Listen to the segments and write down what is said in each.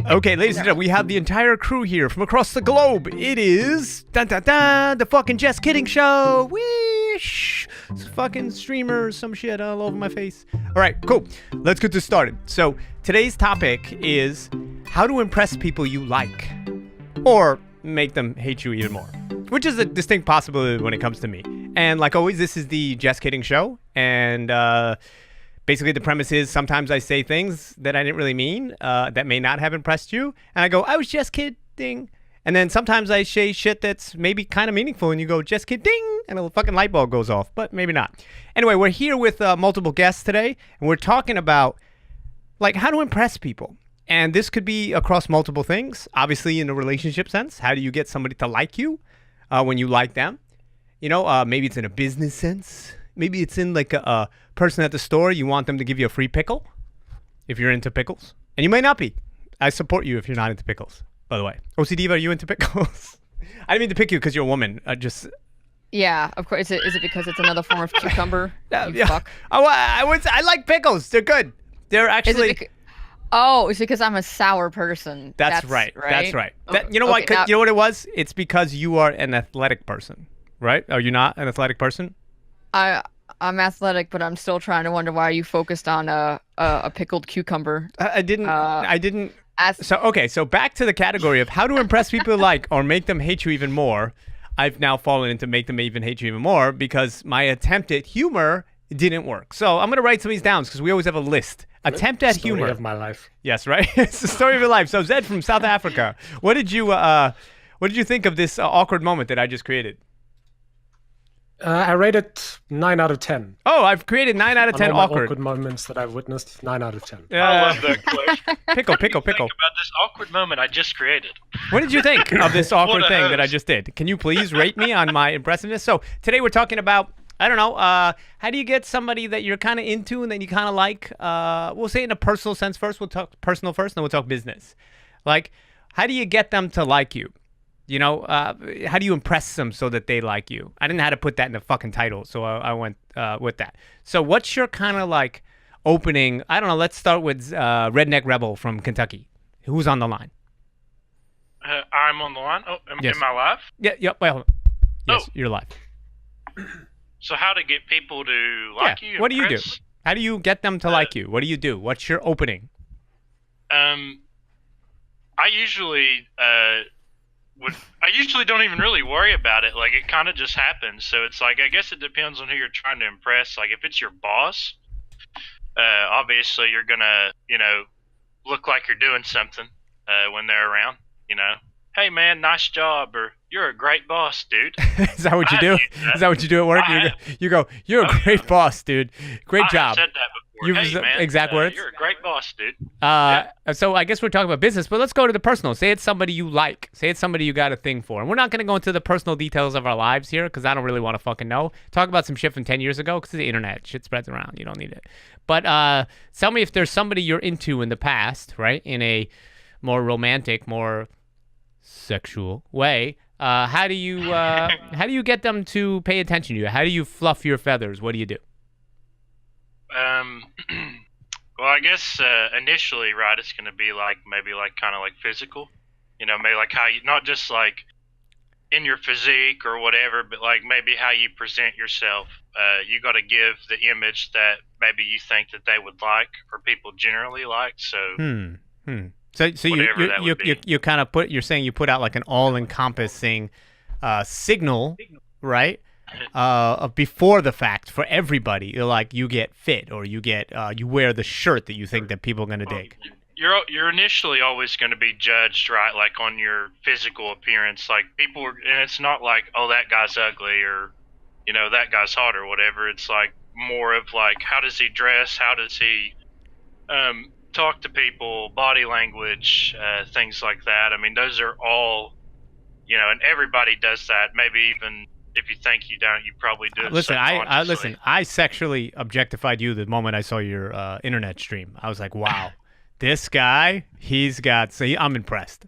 Okay, ladies and gentlemen, we have the entire crew here from across the globe. It is the fucking Jeskidding show. Wish fucking streamer, some shit all over my face. All right, cool. Let's get this started. So today's topic is how to impress people you like, or make them hate you even more, which is a distinct possibility when it comes to me. And like always, this is the Jeskidding show, and basically, the premise is sometimes I say things that I didn't really mean that may not have impressed you. And I go, I was just kidding. And then sometimes I say shit that's maybe kind of meaningful. And you go, just kidding. And a fucking light bulb goes off. But maybe not. Anyway, we're here with multiple guests today. And we're talking about like how to impress people. And this could be across multiple things. Obviously, in a relationship sense. How do you get somebody to like you when you like them? You know, maybe it's in a business sense. Maybe it's in like a person at the store. You want them to give you a free pickle if you're into pickles. And you may not be. I support you if you're not into pickles, by the way. OCD, are you into pickles? I didn't mean to pick you because you're a woman. Yeah, of course. Is it because it's another form of cucumber? Yeah. Fuck. I like pickles. They're good. They're actually... it's because I'm a sour person. That's right. That's right. Okay. You know what? You know what it was? It's because you are an athletic person, right? Are you not an athletic person? I'm athletic, but I'm still trying to wonder why you focused on a pickled cucumber. I didn't. So back to the category of how to impress people you like or make them hate you even more. I've now fallen into make them even hate you even more because my attempt at humor didn't work. So I'm going to write some of these down because we always have a list. Attempt at humor. Story of my life. Yes, right? It's the story of your life. So Zed from South Africa, what did you think of this awkward moment that I just created? I rate it 9 out of 10. Oh, I've created 9 out of 10 awkward moments that I've witnessed. 9 out of 10. I love that question. Pickle. Think about this awkward moment I just created. What did you think of this awkward thing that I just did? Can you please rate me on my impressiveness? So today we're talking about, I don't know, how do you get somebody that you're kind of into and that you kind of like? We'll say it in a personal sense first. We'll talk personal first, then we'll talk business. Like, how do you get them to like you? You know, how do you impress them so that they like you? I didn't know how to put that in the fucking title, so I went with that. So what's your kind of like opening? I don't know. Let's start with Redneck Rebel from Kentucky. Who's on the line? I'm on the line. Oh, Yes. Am I live? Yeah, yep. Well, yes, you're live. So how to get people to like you? What do you do? impress? How do you get them to like you? What do you do? What's your opening? I usually don't even really worry about it. Like, it kind of just happens. So it's like, I guess it depends on who you're trying to impress. Like, if it's your boss, obviously you're gonna, look like you're doing something when they're around. Hey man, nice job, or you're a great boss, dude. Is that what you do? Is that what you do at work? You go, you're a great boss, dude. Great job. I said that before. Hey man, exact words. You're a great boss, dude. So I guess we're talking about business, but let's go to the personal. Say it's somebody you like. Say it's somebody you got a thing for. And we're not going to go into the personal details of our lives here because I don't really want to fucking know. Talk about some shit from 10 years ago because the internet shit spreads around. You don't need it. But tell me if there's somebody you're into in the past, right? In a more romantic, more sexual way. How do you get them to pay attention to you? How do you fluff your feathers? What do you do? Well, I guess initially, right, it's going to be like maybe like kind of like physical, maybe like how you, not just like in your physique or whatever, but like maybe how you present yourself. You got to give the image that maybe you think that they would like or people generally like. So. So you kind of you're saying you put out like an all-encompassing signal, right? Before the fact for everybody. You're like, you get fit or you get you wear the shirt that you think that people are gonna dig. You're initially always going to be judged, right? Like on your physical appearance. Like and it's not like, oh, that guy's ugly or that guy's hot or whatever. It's like more of like, how does he dress? How does he talk to people, body language, things like that. I mean, those are all, and everybody does that. Maybe even if you think you don't, you probably do it. Listen, I sexually objectified you the moment I saw your internet stream. I was like, wow, this guy, I'm impressed.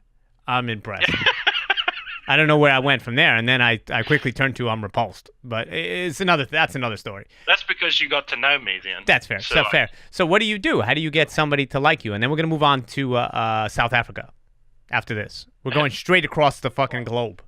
I don't know where I went from there, and then I quickly turned to I'm repulsed. But that's another story. That's because you got to know me then. That's fair. So fair. So what do you do? How do you get somebody to like you? And then we're gonna move on to South Africa after this. We're going straight across the fucking globe.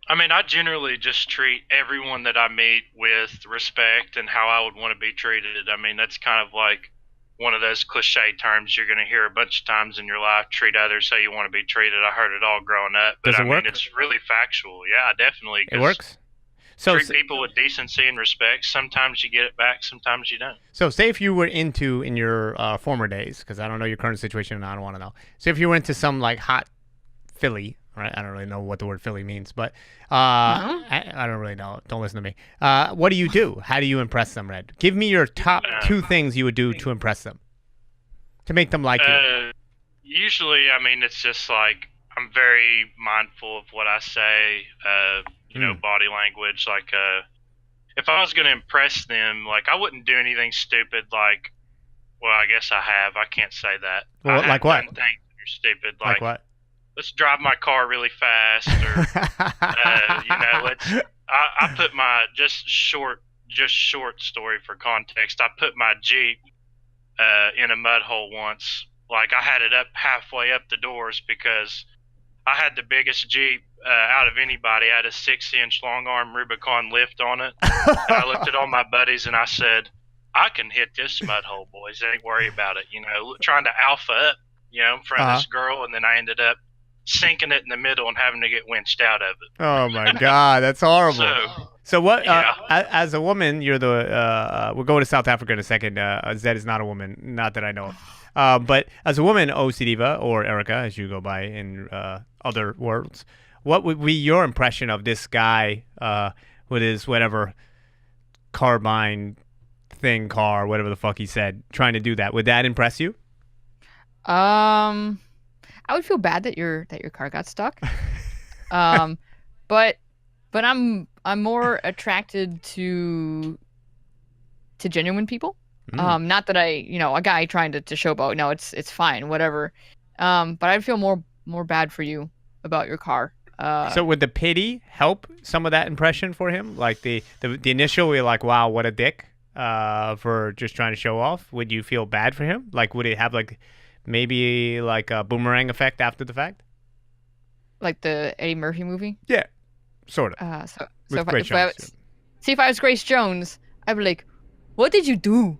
I mean, I generally just treat everyone that I meet with respect and how I would want to be treated. I mean, that's kind of like one of those cliche terms you're going to hear a bunch of times in your life. Treat others how you want to be treated. I heard it all growing up. But Does it I mean, work? it's really factual. Yeah, definitely. It works. So treat people with decency and respect. Sometimes you get it back. Sometimes you don't. So say if you were in your former days, because I don't know your current situation and I don't want to know. So if you were into some like hot filly, right? I don't really know what the word Philly means, but I don't really know. Don't listen to me. What do you do? How do you impress them, Red? Give me your top 2 things you would do to impress them, to make them like you. Usually, I mean, it's just like I'm very mindful of what I say. You know, body language. Like, if I was going to impress them, like I wouldn't do anything stupid. Like, well, I guess I have. I can't say that. Well, like what? Things that are stupid. Like what? Let's drive my car really fast, or you know, I put my just short story for context. I put my Jeep in a mud hole once. Like I had it up halfway up the doors because I had the biggest Jeep out of anybody. I had a 6-inch long arm Rubicon lift on it, and I looked at all my buddies and I said, "I can hit this mud hole, boys. Ain't worry about it." You know, trying to alpha up, you know, in front of this girl, and then I ended up sinking it in the middle and having to get winched out of it. Oh my God, that's horrible. So what? Yeah. As a woman, you're the. We'll go to South Africa in a second. Zed is not a woman, not that I know of. But as a woman, Diva or Erica, as you go by in other worlds, what would be your impression of this guy with his whatever carbine car, whatever the fuck he said, trying to do that? Would that impress you? I would feel bad that your car got stuck. But I'm more attracted to genuine people. Not that a guy trying to showboat. No, it's fine, whatever. But I'd feel more bad for you about your car. So would the pity help some of that impression for him? Like the initial, you're like, wow, what a dick, for just trying to show off. Would you feel bad for him? Like, would it have like maybe like a boomerang effect after the fact? Like the Eddie Murphy movie? Yeah, sort of. So With if I was Grace Jones, I'd be like, what did you do?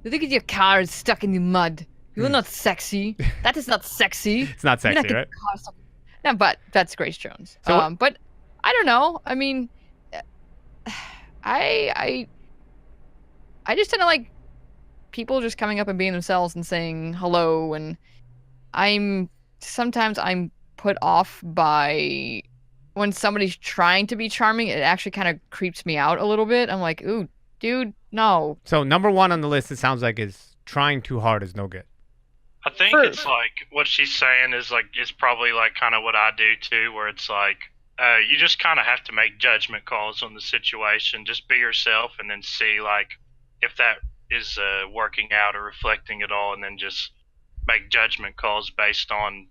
You think your car is stuck in the mud. You're not sexy. That is not sexy. It's not sexy, right? No, but that's Grace Jones. So but I don't know. I mean, I just tend to like people just coming up and being themselves and saying hello, and sometimes I'm put off by when somebody's trying to be charming. It actually kind of creeps me out a little bit. I'm like, ooh, dude, no. So number 1 on the list, it sounds like, is trying too hard is no good. I think it's like what she's saying is like it's probably like kind of what I do too, where it's like you just kind of have to make judgment calls on the situation. Just be yourself, and then see like if that is working out or reflecting it all, and then just make judgment calls based on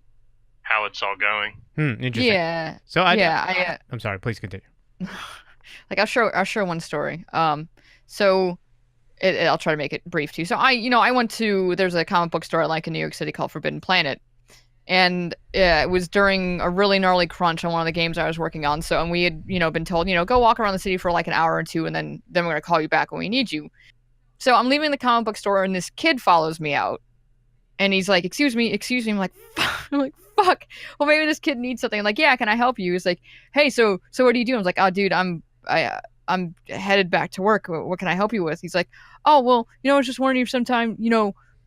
how it's all going. Interesting. Yeah. So I'm sorry. Please continue. Like I'll share one story. So I'll try to make it brief too. So I went to, there's a comic book store I like in New York City called Forbidden Planet, and it was during a really gnarly crunch on one of the games I was working on. So, and we had been told go walk around the city for like an hour or two, and then we're gonna call you back when we need you. So I'm leaving the comic book store, and this kid follows me out, and he's like, excuse me. I'm like, fuck. Well, maybe this kid needs something. I'm like, yeah, can I help you? He's like, hey, so what do you do? I was like, oh, dude, I'm headed back to work. What can I help you with? He's like, oh, well, I was just wondering if sometime,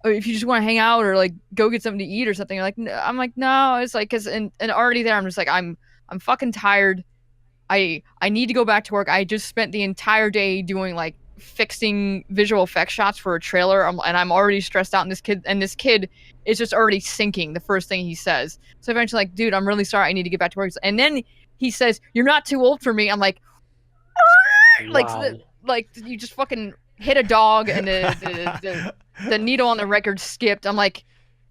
if you just want to hang out or like go get something to eat or something. I'm like, no. It's like, and already there, I'm just like, I'm fucking tired. I need to go back to work. I just spent the entire day doing like fixing visual effects shots for a trailer, and I'm already stressed out. And this kid is just already sinking the first thing he says. So eventually, like, dude, I'm really sorry. I need to get back to work. And then he says, you're not too old for me. I'm like, Wow. like you just fucking hit a dog and the needle on the record skipped. I'm like,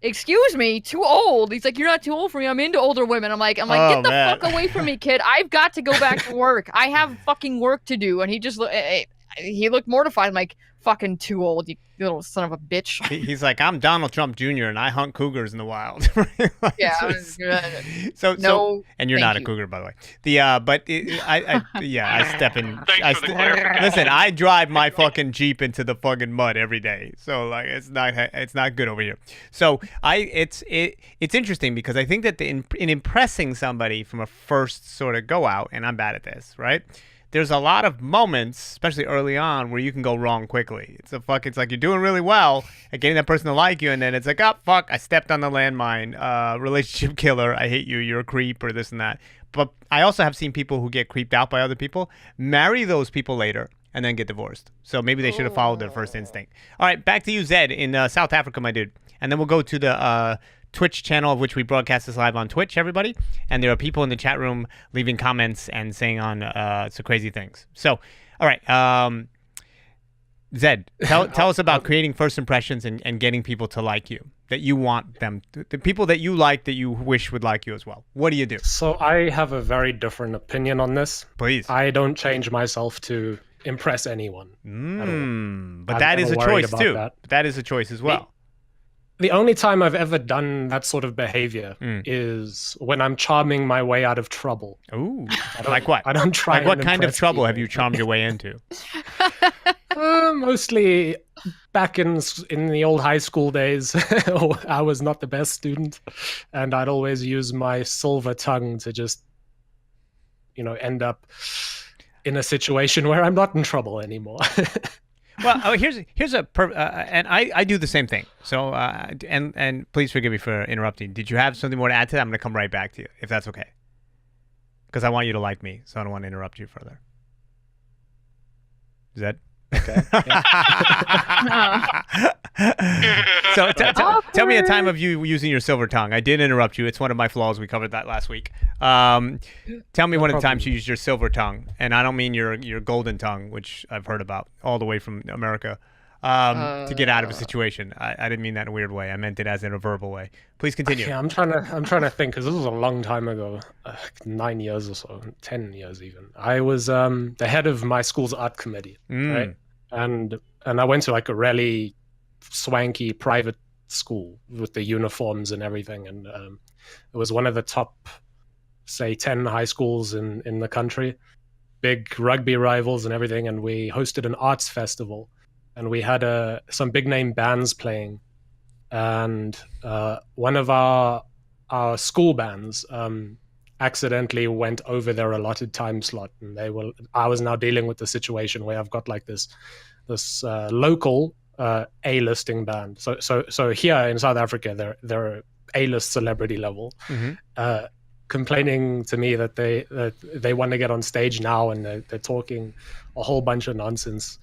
excuse me, too old. He's like, you're not too old for me. I'm into older women. I'm like, Oh, get the man. fuck away from me, kid. I've got to go back to work. I have fucking work to do. And he just he looked mortified. I'm like, fucking too old, you little son of a bitch. He's like, I'm Donald Trump Jr. and I hunt cougars in the wild. Like, Yeah. so No, and you're thank not a you. cougar, by the way. But I step in. Thanks for the clarification. Listen, I drive my fucking Jeep into the fucking mud every day, so like it's not good over here. So it's interesting because I think that in impressing somebody from a first sort of go out, and I'm bad at this, right? There's a lot of moments, especially early on, where you can go wrong quickly. It's like you're doing really well at getting that person to like you, and then it's like, oh fuck, I stepped on the landmine. Relationship killer. I hate you. You're a creep, or this and that. But I also have seen people who get creeped out by other people, marry those people later, and then get divorced. So maybe they should have followed their first instinct. All right, back to you, Zed, in South Africa, my dude. And then we'll go to the Twitch channel, of which we broadcast this live on Twitch, everybody. And there are people in the chat room leaving comments and saying on some crazy things. So, all right, Zed, tell us about creating first impressions and getting people to like you, that you want them, the people that you like that you wish would like you as well. What do you do? So I have a very different opinion on this. Please. I don't change myself to impress anyone. But that is a I'm worried choice about too. that. That is a choice as well. The only time I've ever done that sort of behavior is when I'm charming my way out of trouble. Ooh, like what? I don't try. Like what and kind of impress trouble people. have you charmed your way into? Mostly back in the old high school days. I was not the best student, and I'd always use my silver tongue to just, end up in a situation where I'm not in trouble anymore. Well, here's and I do the same thing. So and please forgive me for interrupting. Did you have something more to add to that? I'm going to come right back to you if that's okay, because I want you to like me, so I don't want to interrupt you further. Is that Okay. So tell me a time of you using your silver tongue. I did interrupt you. It's one of my flaws. We covered that last week. Tell me one of the times you used your silver tongue, and I don't mean your golden tongue, which I've heard about all the way from America, to get out of a situation. I didn't mean that in a weird way. I meant it as in a verbal way. Please continue. Yeah, I'm trying to think, because this was a long time ago, 9 years or so, 10 years even. I was the head of my school's art committee, right? And I went to like a really swanky private school with the uniforms and everything, and it was one of the top, say, 10 high schools in the country, big rugby rivals and everything. And we hosted an arts festival, and we had some big name bands playing, and one of our school bands accidentally went over their allotted time slot, and I was now dealing with the situation where I've got like this local A-listing band. So here in South Africa, they're A-list celebrity level, complaining to me that they want to get on stage now, and they're talking a whole bunch of nonsense,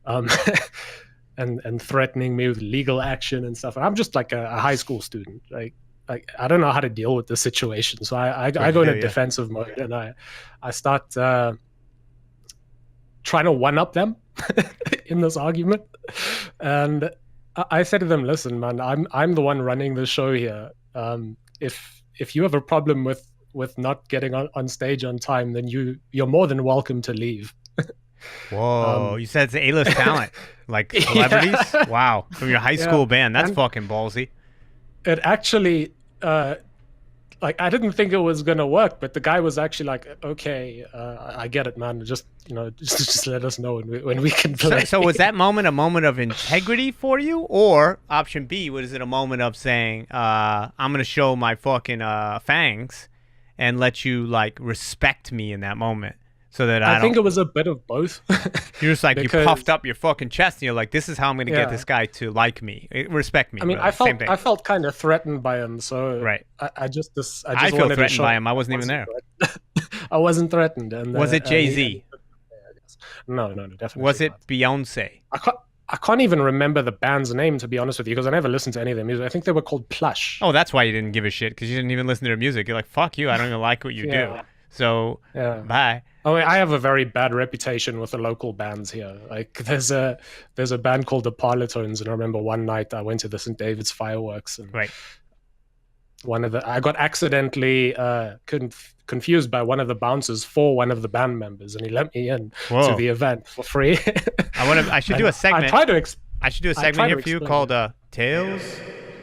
and threatening me with legal action and stuff. And I'm just like a high school student, like I don't know how to deal with the situation, so I go in a defensive mode, and I start trying to one up them in this argument. And I said to them, "Listen, man, I'm the one running the show here. If you have a problem with not getting on stage on time, then you're more than welcome to leave." Whoa, you said it's A-list talent, like celebrities? Yeah. Wow, from your high school band. That's fucking ballsy. It actually, I didn't think it was gonna work, but the guy was actually like, "Okay, I get it, man. Just just let us know when we can play." So was that moment a moment of integrity for you, or option B, was it a moment of saying, "I'm gonna show my fucking fangs and let you like respect me in that moment"? So that I think it was a bit of both. You're just like, you puffed up your fucking chest and you're like, this is how I'm going to get this guy to like me, respect me. I mean, really. I felt kind of threatened by him, so right. I feel threatened by him. I wasn't even there. I wasn't threatened. And was it Jay-Z? No, definitely. Was it Beyonce? I can't even remember the band's name, to be honest with you, because I never listened to any of their music. I think they were called Plush. Oh, that's why you didn't give a shit, because you didn't even listen to their music. You're like, fuck you, I don't even like what you do. So Yeah. bye. Oh, I have a very bad reputation with the local bands here. Like, there's a band called the Parlotones, and I remember one night I went to the St. David's fireworks, and Right. I got accidentally confused by one of the bouncers for one of the band members, and he let me in Whoa. to the event for free. I should do a segment. I should do a try segment to here for you explain called Tales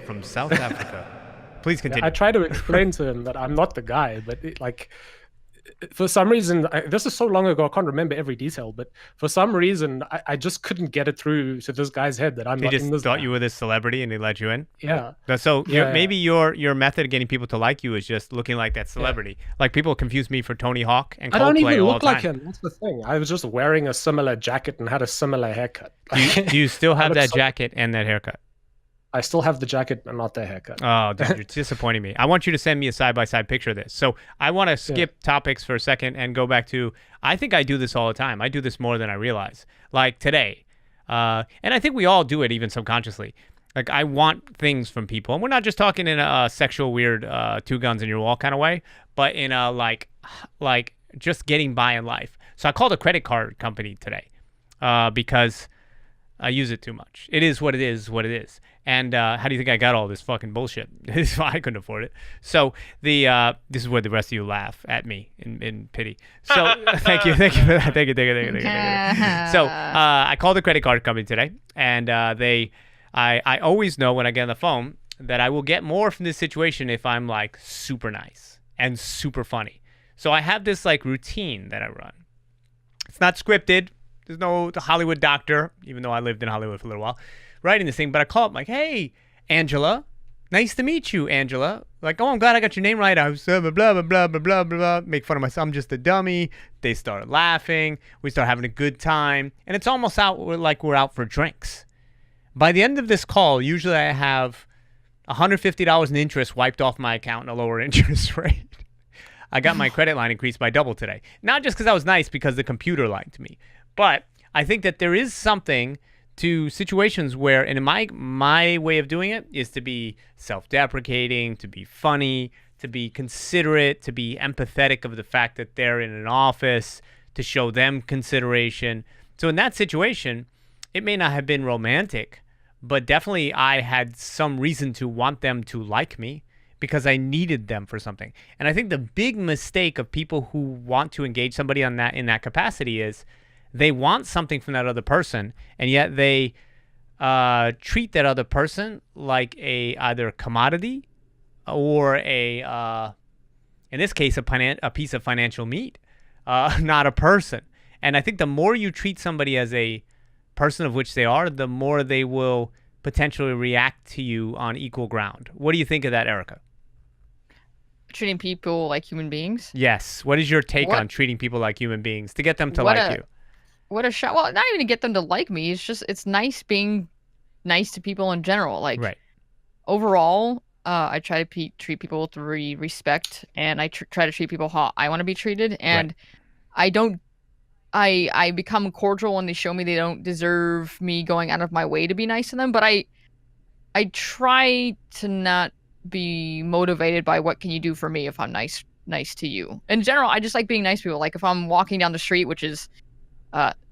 from South Africa. Please continue. I try to explain to him that I'm not the guy, but for some reason, this is so long ago, I can't remember every detail, but for some reason, I just couldn't get it through to this guy's head that I'm He not just in this thought band. you were this celebrity and he let you in? Yeah. So Yeah, maybe your method of getting people to like you is just looking like that celebrity. Like people confuse me for Tony Hawk and Coldplay I don't even all look the time. like him. That's the thing. I was just wearing a similar jacket and had a similar haircut. Do you still have look that so- jacket and that haircut? I still have the jacket and not the haircut. Oh, dude, you're disappointing me. I want you to send me a side-by-side picture of this. So I want to skip topics for a second and go back to, I think I do this all the time. I do this more than I realize. Like today. And I think we all do it even subconsciously. Like I want things from people. And we're not just talking in a sexual, weird, two guns in your wall kind of way, but in a like just getting by in life. So I called a credit card company today because I use it too much. It is what it is. And how do you think I got all this fucking bullshit? I couldn't afford it. So this is where the rest of you laugh at me in pity. So thank you for that. Thank you. So I called the credit card company today, and I always know when I get on the phone that I will get more from this situation if I'm like super nice and super funny. So I have this like routine that I run. It's not scripted. There's no Hollywood doctor, even though I lived in Hollywood for a little while, writing this thing. But I call up like, hey, Angela, nice to meet you, Angela. Like, oh, I'm glad I got your name right. I was blah, blah, blah, blah, blah, blah, blah. Make fun of myself. I'm just a dummy. They start laughing. We start having a good time. And it's almost like we're out for drinks. By the end of this call, usually I have $150 in interest wiped off my account and a lower interest rate. I got my credit line increased by double today. Not just because I was nice, because the computer liked me. But I think that there is something to situations where, and my way of doing it is to be self-deprecating, to be funny, to be considerate, to be empathetic of the fact that they're in an office, to show them consideration. So in that situation, it may not have been romantic, but definitely I had some reason to want them to like me because I needed them for something. And I think the big mistake of people who want to engage somebody in that capacity is they want something from that other person, and yet they treat that other person like either a commodity or in this case, a piece of financial meat, not a person. And I think the more you treat somebody as a person of which they are, the more they will potentially react to you on equal ground. What do you think of that, Erica? Treating people like human beings? Yes. What is your take on treating people like human beings to get them to like you? What a shot. Well, not even to get them to like me. It's nice being nice to people in general. Like, right. Overall, I try to treat people with respect, and I try to treat people how I want to be treated. And right. I become cordial when they show me they don't deserve me going out of my way to be nice to them. But I try to not be motivated by what can you do for me if I'm nice to you. In general, I just like being nice to people. Like if I'm walking down the street, which is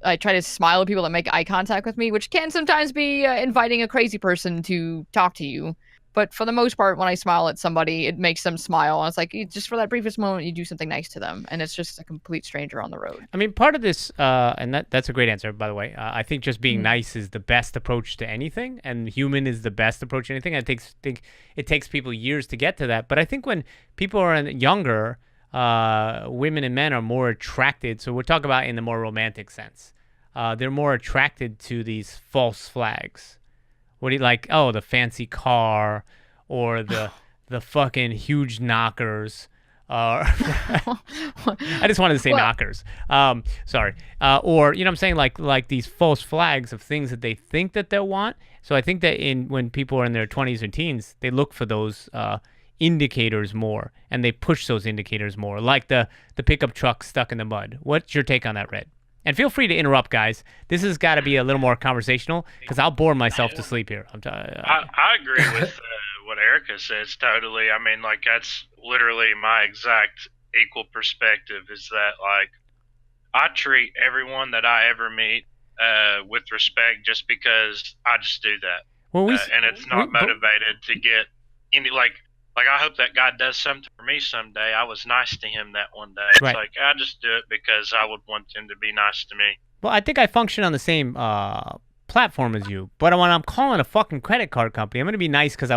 I try to smile at people that make eye contact with me, which can sometimes be inviting a crazy person to talk to you. But for the most part, when I smile at somebody, it makes them smile. And it's like, just for that briefest moment, you do something nice to them. And it's just a complete stranger on the road. I mean, part of this, and that's a great answer, by the way. I think just being nice is the best approach to anything. And human is the best approach to anything. I think it takes people years to get to that. But I think when people are younger, women and men are more attracted. So we're talking about in the more romantic sense. They're more attracted to these false flags. What do you like? Oh, the fancy car, or the fucking huge knockers. I just wanted to say knockers. Sorry. Or you know what I'm saying, like these false flags of things that they think that they'll want. So I think that when people are in their 20s or teens, they look for those indicators more, and they push those indicators more, like the pickup truck stuck in the mud. What's your take on that, Red? And feel free to interrupt, guys. This has got to be a little more conversational because I'll bore myself to sleep here. I agree with what Erica says totally. I mean, like that's literally my exact equal perspective is that like I treat everyone that I ever meet with respect just because I just do that. Well, And it's not motivated to get any like I hope that guy does something for me someday. I was nice to him that one day. It's Right. like I just do it because I would want him to be nice to me. Well, I think I function on the same platform as you, but when I'm calling a fucking credit card company, I'm gonna be nice because I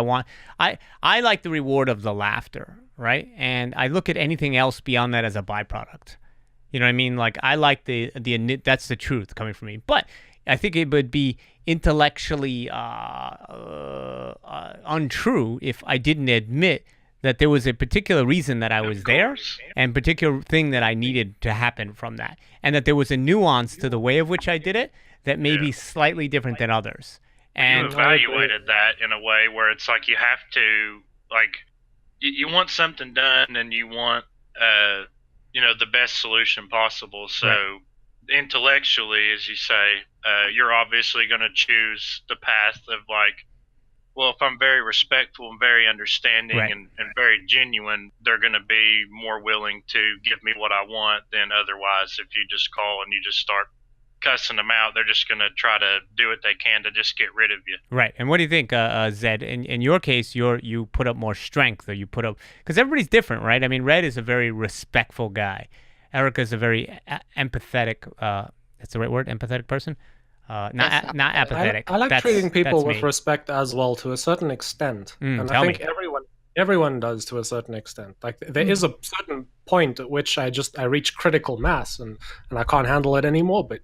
like the reward of the laughter, right? And I look at anything else beyond that as a byproduct. You know what I mean? Like I like the that's the truth coming from me, but I think it would be intellectually untrue if I didn't admit that there was a particular reason that I was there and particular thing that I needed to happen from that, and that there was a nuance to the way of which I did it that may be slightly different than others. And you evaluated that in a way where it's like you have to like you want something done and you want the best solution possible. So Right. intellectually, as you say, you're obviously going to choose the path of like, well, if I'm very respectful and very understanding Right. and very genuine, they're going to be more willing to give me what I want than otherwise. If you just call and you just start cussing them out, they're just going to try to do what they can to just get rid of you. Right. And what do you think, Zed? In your case, you put up more strength, or you put up because everybody's different, right? I mean, Red is a very respectful guy. Erica is a very empathetic. That's the right word, empathetic person. Not apathetic. I like treating people that's with me. respect as well to a certain extent, and tell I think me. everyone does to a certain extent. Like there is a certain point at which I reach critical mass and I can't handle it anymore. But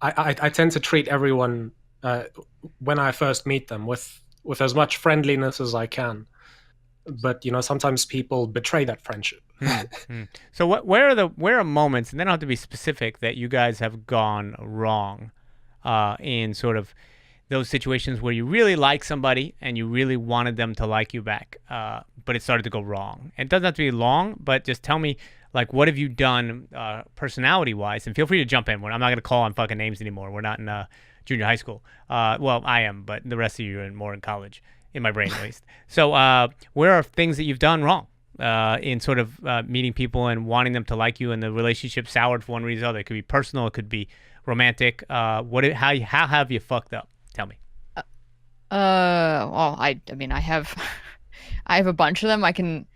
I tend to treat everyone when I first meet them with as much friendliness as I can. But sometimes people betray that friendship. So where are moments, and they don't have to be specific, that you guys have gone wrong in sort of those situations where you really like somebody and you really wanted them to like you back, but it started to go wrong? It doesn't have to be long, but just tell me, like, what have you done personality-wise? And feel free to jump in. I'm not going to call on fucking names anymore. We're not in junior high school. Well, I am, but the rest of you are more in college, in my brain at least. So where are things that you've done wrong in sort of meeting people and wanting them to like you, and the relationship soured for one reason or other? It could be personal. It could be romantic. How have you fucked up? Tell me. Well, I mean, I have a bunch of them.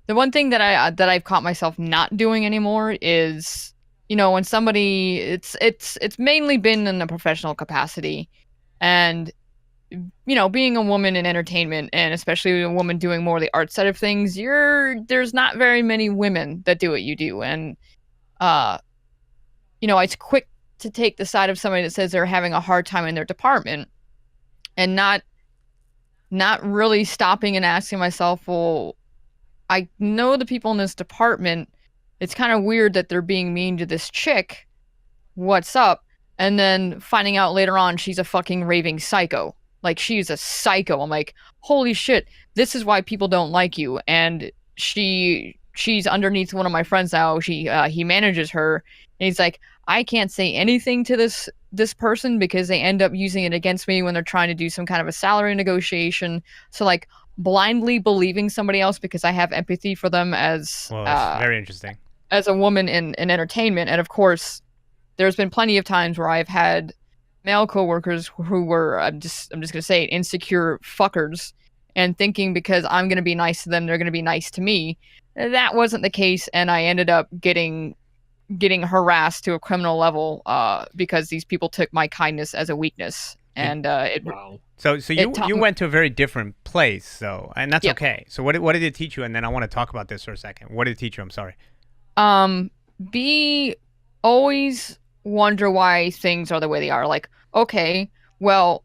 The one thing that I've caught myself not doing anymore is, when somebody, it's mainly been in a professional capacity, and being a woman in entertainment, and especially a woman doing more of the art side of things, there's not very many women that do what you do, and it's quick to take the side of somebody that says they're having a hard time in their department, and not really stopping and asking myself, well, I know the people in this department, it's kind of weird that they're being mean to this chick. What's up? And then finding out later on she's a fucking raving psycho. Like, she's a psycho. I'm like, holy shit, this is why people don't like you. And she's underneath one of my friends now. He manages her, and he's like, I can't say anything to this person because they end up using it against me when they're trying to do some kind of a salary negotiation. So, like, blindly believing somebody else because I have empathy for them as Very interesting. As a woman in entertainment. And of course, there's been plenty of times where I've had male coworkers who were, I'm just gonna say it, insecure fuckers, and thinking because I'm gonna be nice to them, they're gonna be nice to me. That wasn't the case, and I ended up getting harassed to a criminal level because these people took my kindness as a weakness. And Wow. So you went to a very different place, though, and that's Yep. okay. So what did it teach you? And then I want to talk about this for a second. What did it teach you? I'm sorry. Always wonder why things are the way they are. Like, okay, well,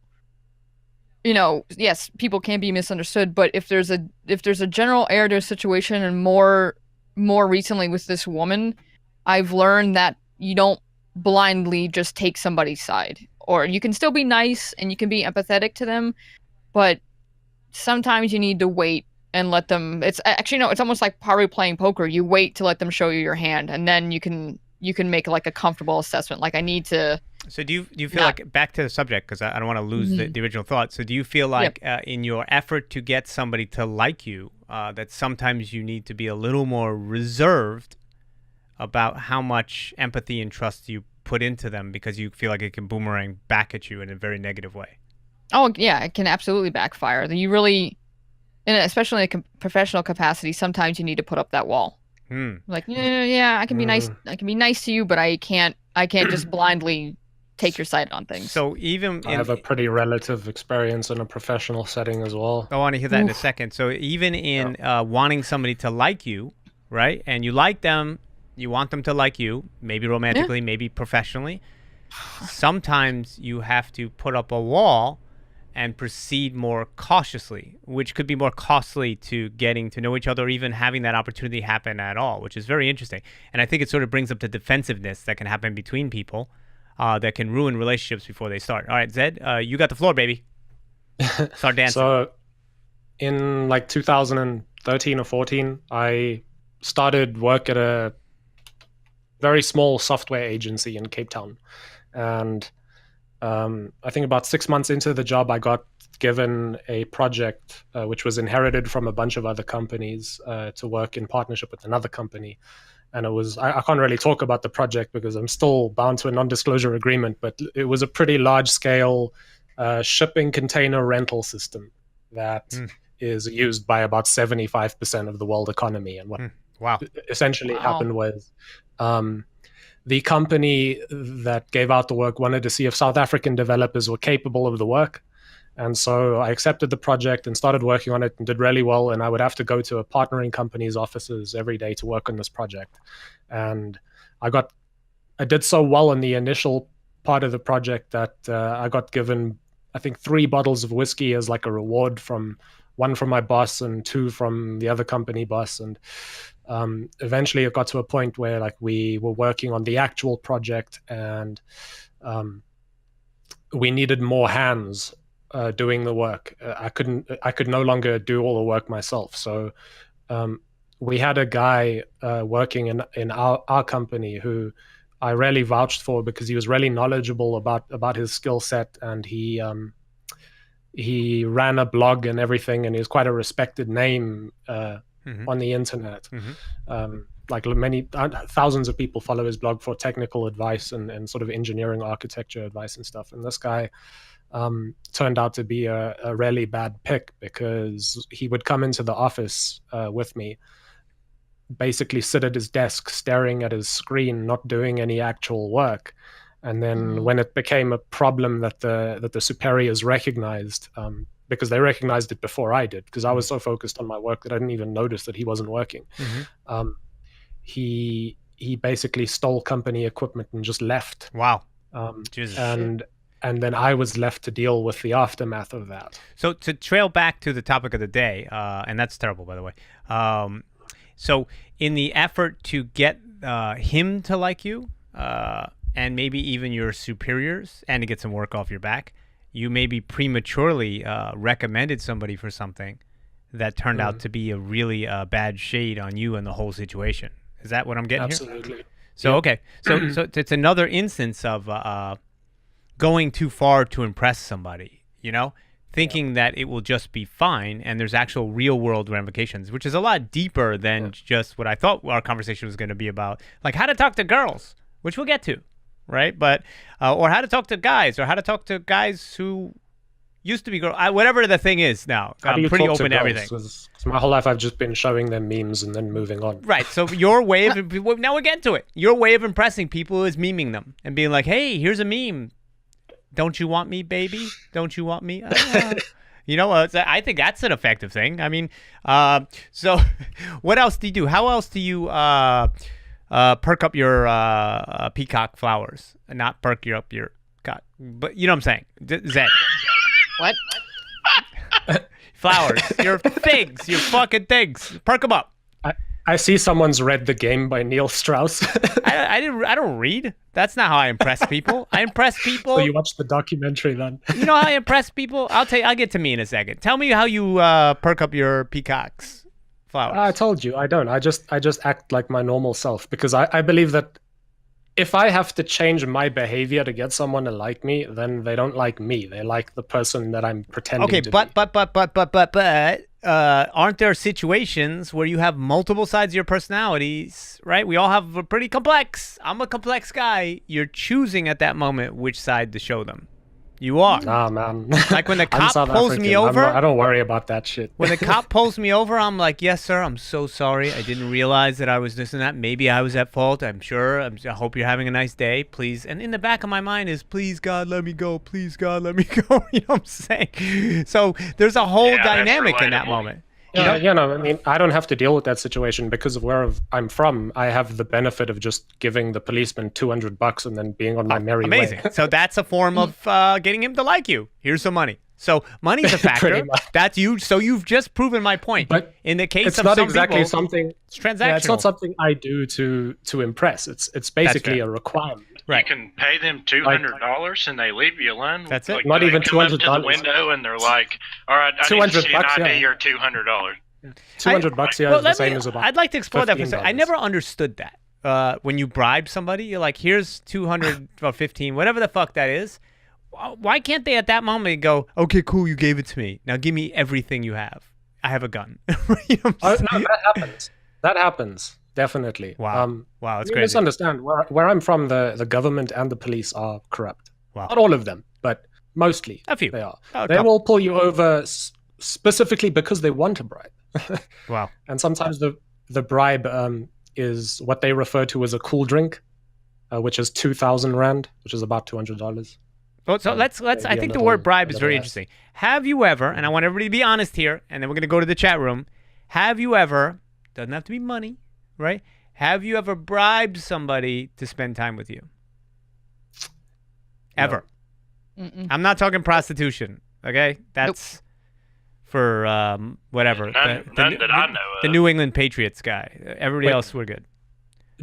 yes, people can be misunderstood, but if there's a general air to a situation, and more recently with this woman, I've learned that you don't blindly just take somebody's side. Or you can still be nice and you can be empathetic to them, but sometimes you need to wait and let them. It's actually, no, it's almost like probably playing poker. You wait to let them show you your hand, and then you can make like a comfortable assessment. Like, I need to So do you feel like, back to the subject, because I don't want to lose the original thought. So do you feel like in your effort to get somebody to like you, that sometimes you need to be a little more reserved about how much empathy and trust you put into them, because you feel like it can boomerang back at you in a very negative way? Oh yeah, it can absolutely backfire. You really, and especially in a professional capacity, sometimes you need to put up that wall. Like, yeah, I can be nice. I can be nice to you, but I can't just blindly take your side on things. So even I have a pretty relative experience in a professional setting as well. I want to hear that in a second. So even in wanting somebody to like you, right? And you like them, you want them to like you, maybe romantically, maybe professionally. Sometimes you have to put up a wall and proceed more cautiously, which could be more costly to getting to know each other, or even having that opportunity happen at all, which is very interesting. And I think it sort of brings up the defensiveness that can happen between people that can ruin relationships before they start. All right, Zed, you got the floor, baby. Start dancing. So in like 2013 or 14, I started work at a very small software agency in Cape Town. And I think about 6 months into the job, I got given a project which was inherited from a bunch of other companies to work in partnership with another company. And it was, I can't really talk about the project because I'm still bound to a non-disclosure agreement, but it was a pretty large-scale shipping container rental system that is used by about 75% of the world economy. And what essentially happened was the company that gave out the work wanted to see if South African developers were capable of the work. And so I accepted the project and started working on it and did really well. And I would have to go to a partnering company's offices every day to work on this project. And I did so well in the initial part of the project that I got given, I think, 3 bottles of whiskey as like a reward, from one from my boss and 2 from the other company boss. And eventually it got to a point where like we were working on the actual project, and we needed more hands doing the work. I could no longer do all the work myself. So we had a guy working in our company who I really vouched for because he was really knowledgeable about his skill set, and he ran a blog and everything, and he was quite a respected name on the internet. Like many thousands of people follow his blog for technical advice and sort of engineering architecture advice and stuff. And this guy turned out to be a really bad pick, because he would come into the office with me, basically sit at his desk staring at his screen, not doing any actual work. And then when it became a problem that the superiors recognized, because they recognized it before I did, because I was so focused on my work that I didn't even notice that he wasn't working. He basically stole company equipment and just left. Wow. Jesus. And then I was left to deal with the aftermath of that. So to trail back to the topic of the day, and that's terrible, by the way. So in the effort to get him to like you, and maybe even your superiors, and to get some work off your back, you maybe prematurely recommended somebody for something that turned out to be a really bad shade on you and the whole situation. Is that what I'm getting here? Absolutely. So, okay. So it's another instance of going too far to impress somebody, thinking that it will just be fine, and there's actual real world ramifications, which is a lot deeper than just what I thought our conversation was going to be about, like how to talk to girls, which we'll get to, right? But or how to talk to guys, or how to talk to guys who used to be girls, whatever the thing is now. I'm pretty open to everything. Because my whole life I've just been showing them memes and then moving on. Right. So your way of now we're getting to it. Your way of impressing people is memeing them and being like, "Hey, here's a meme. Don't you want me, baby? Don't you want me?" I think that's an effective thing. I mean, so what else do you do? How else do you perk up your peacock flowers? Not perk up your cock, but you know what I'm saying, Zed. What? Flowers. Your figs. Your fucking things. Perk them up. I see someone's read The Game by Neil Strauss. I don't read. That's not how I impress people. I impress people. So you watched the documentary then? You know how I impress people? I'll get to me in a second. Tell me how you perk up your peacock's flowers. I told you I don't. I just act like my normal self, because I believe that if I have to change my behavior to get someone to like me, then they don't like me. They like the person that I'm pretending Okay, to but be. aren't there situations where you have multiple sides of your personalities, right? We all have a pretty complex. I'm a complex guy. You're choosing at that moment which side to show them. You are. Nah, man. Like when the I'm cop South pulls me African. over. I don't worry about that shit. When the cop pulls me over, I'm like, yes, sir, I'm so sorry. I didn't realize that I was this and that. Maybe I was at fault. I'm sure. I hope you're having a nice day. Please. And in the back of my mind is, please, God, let me go. Please, God, let me go. You know what I'm saying? So there's a whole dynamic in that relatable. moment. Yeah, I mean, I don't have to deal with that situation because of where I'm from. I have the benefit of just giving the policeman $200 and then being on my merry Amazing. way. So that's a form of getting him to like you. Here's some money. So money's a factor. Pretty much. That's you. So you've just proven my point. But in the case it's of not some exactly people, something. it's transactional. Yeah, it's not something I do to impress. It's basically fair. a requirement. Right. You can pay them $200 and they leave you alone. That's it. Like, Not they even come up to $200. the window and they're like, "All right, I need to see an $200, ID yeah. or $200." $200 here is the same as about. I'd like to explore that for a second. I $15. never understood that. When you bribe somebody, you're like, here's 200 or 15, whatever the fuck that is. Why can't they at that moment go, okay, cool, you gave it to me. Now give me everything you have. I have a gun. You know what I'm saying? No, that happens. That happens. Definitely. Wow. Wow, that's you crazy. misunderstand. Where I'm from, the government and the police are corrupt. Wow. Not all of them, but mostly A few. they are. A They couple. will pull you over specifically because they want a bribe. Wow. And sometimes the bribe is what they refer to as a cool drink, which is 2,000 rand, which is about $200. Well, so let's. maybe I a think the little- word bribe is little very less. interesting. Have you ever? And I want everybody to be honest here, and then we're gonna go to the chat room. Have you ever? Doesn't have to be money, right? Have you ever bribed somebody to spend time with you? Ever? Mm-mm. I'm not talking prostitution. Okay, that's for whatever. None that I know The of. New England Patriots guy. Everybody Wait. else, we're good.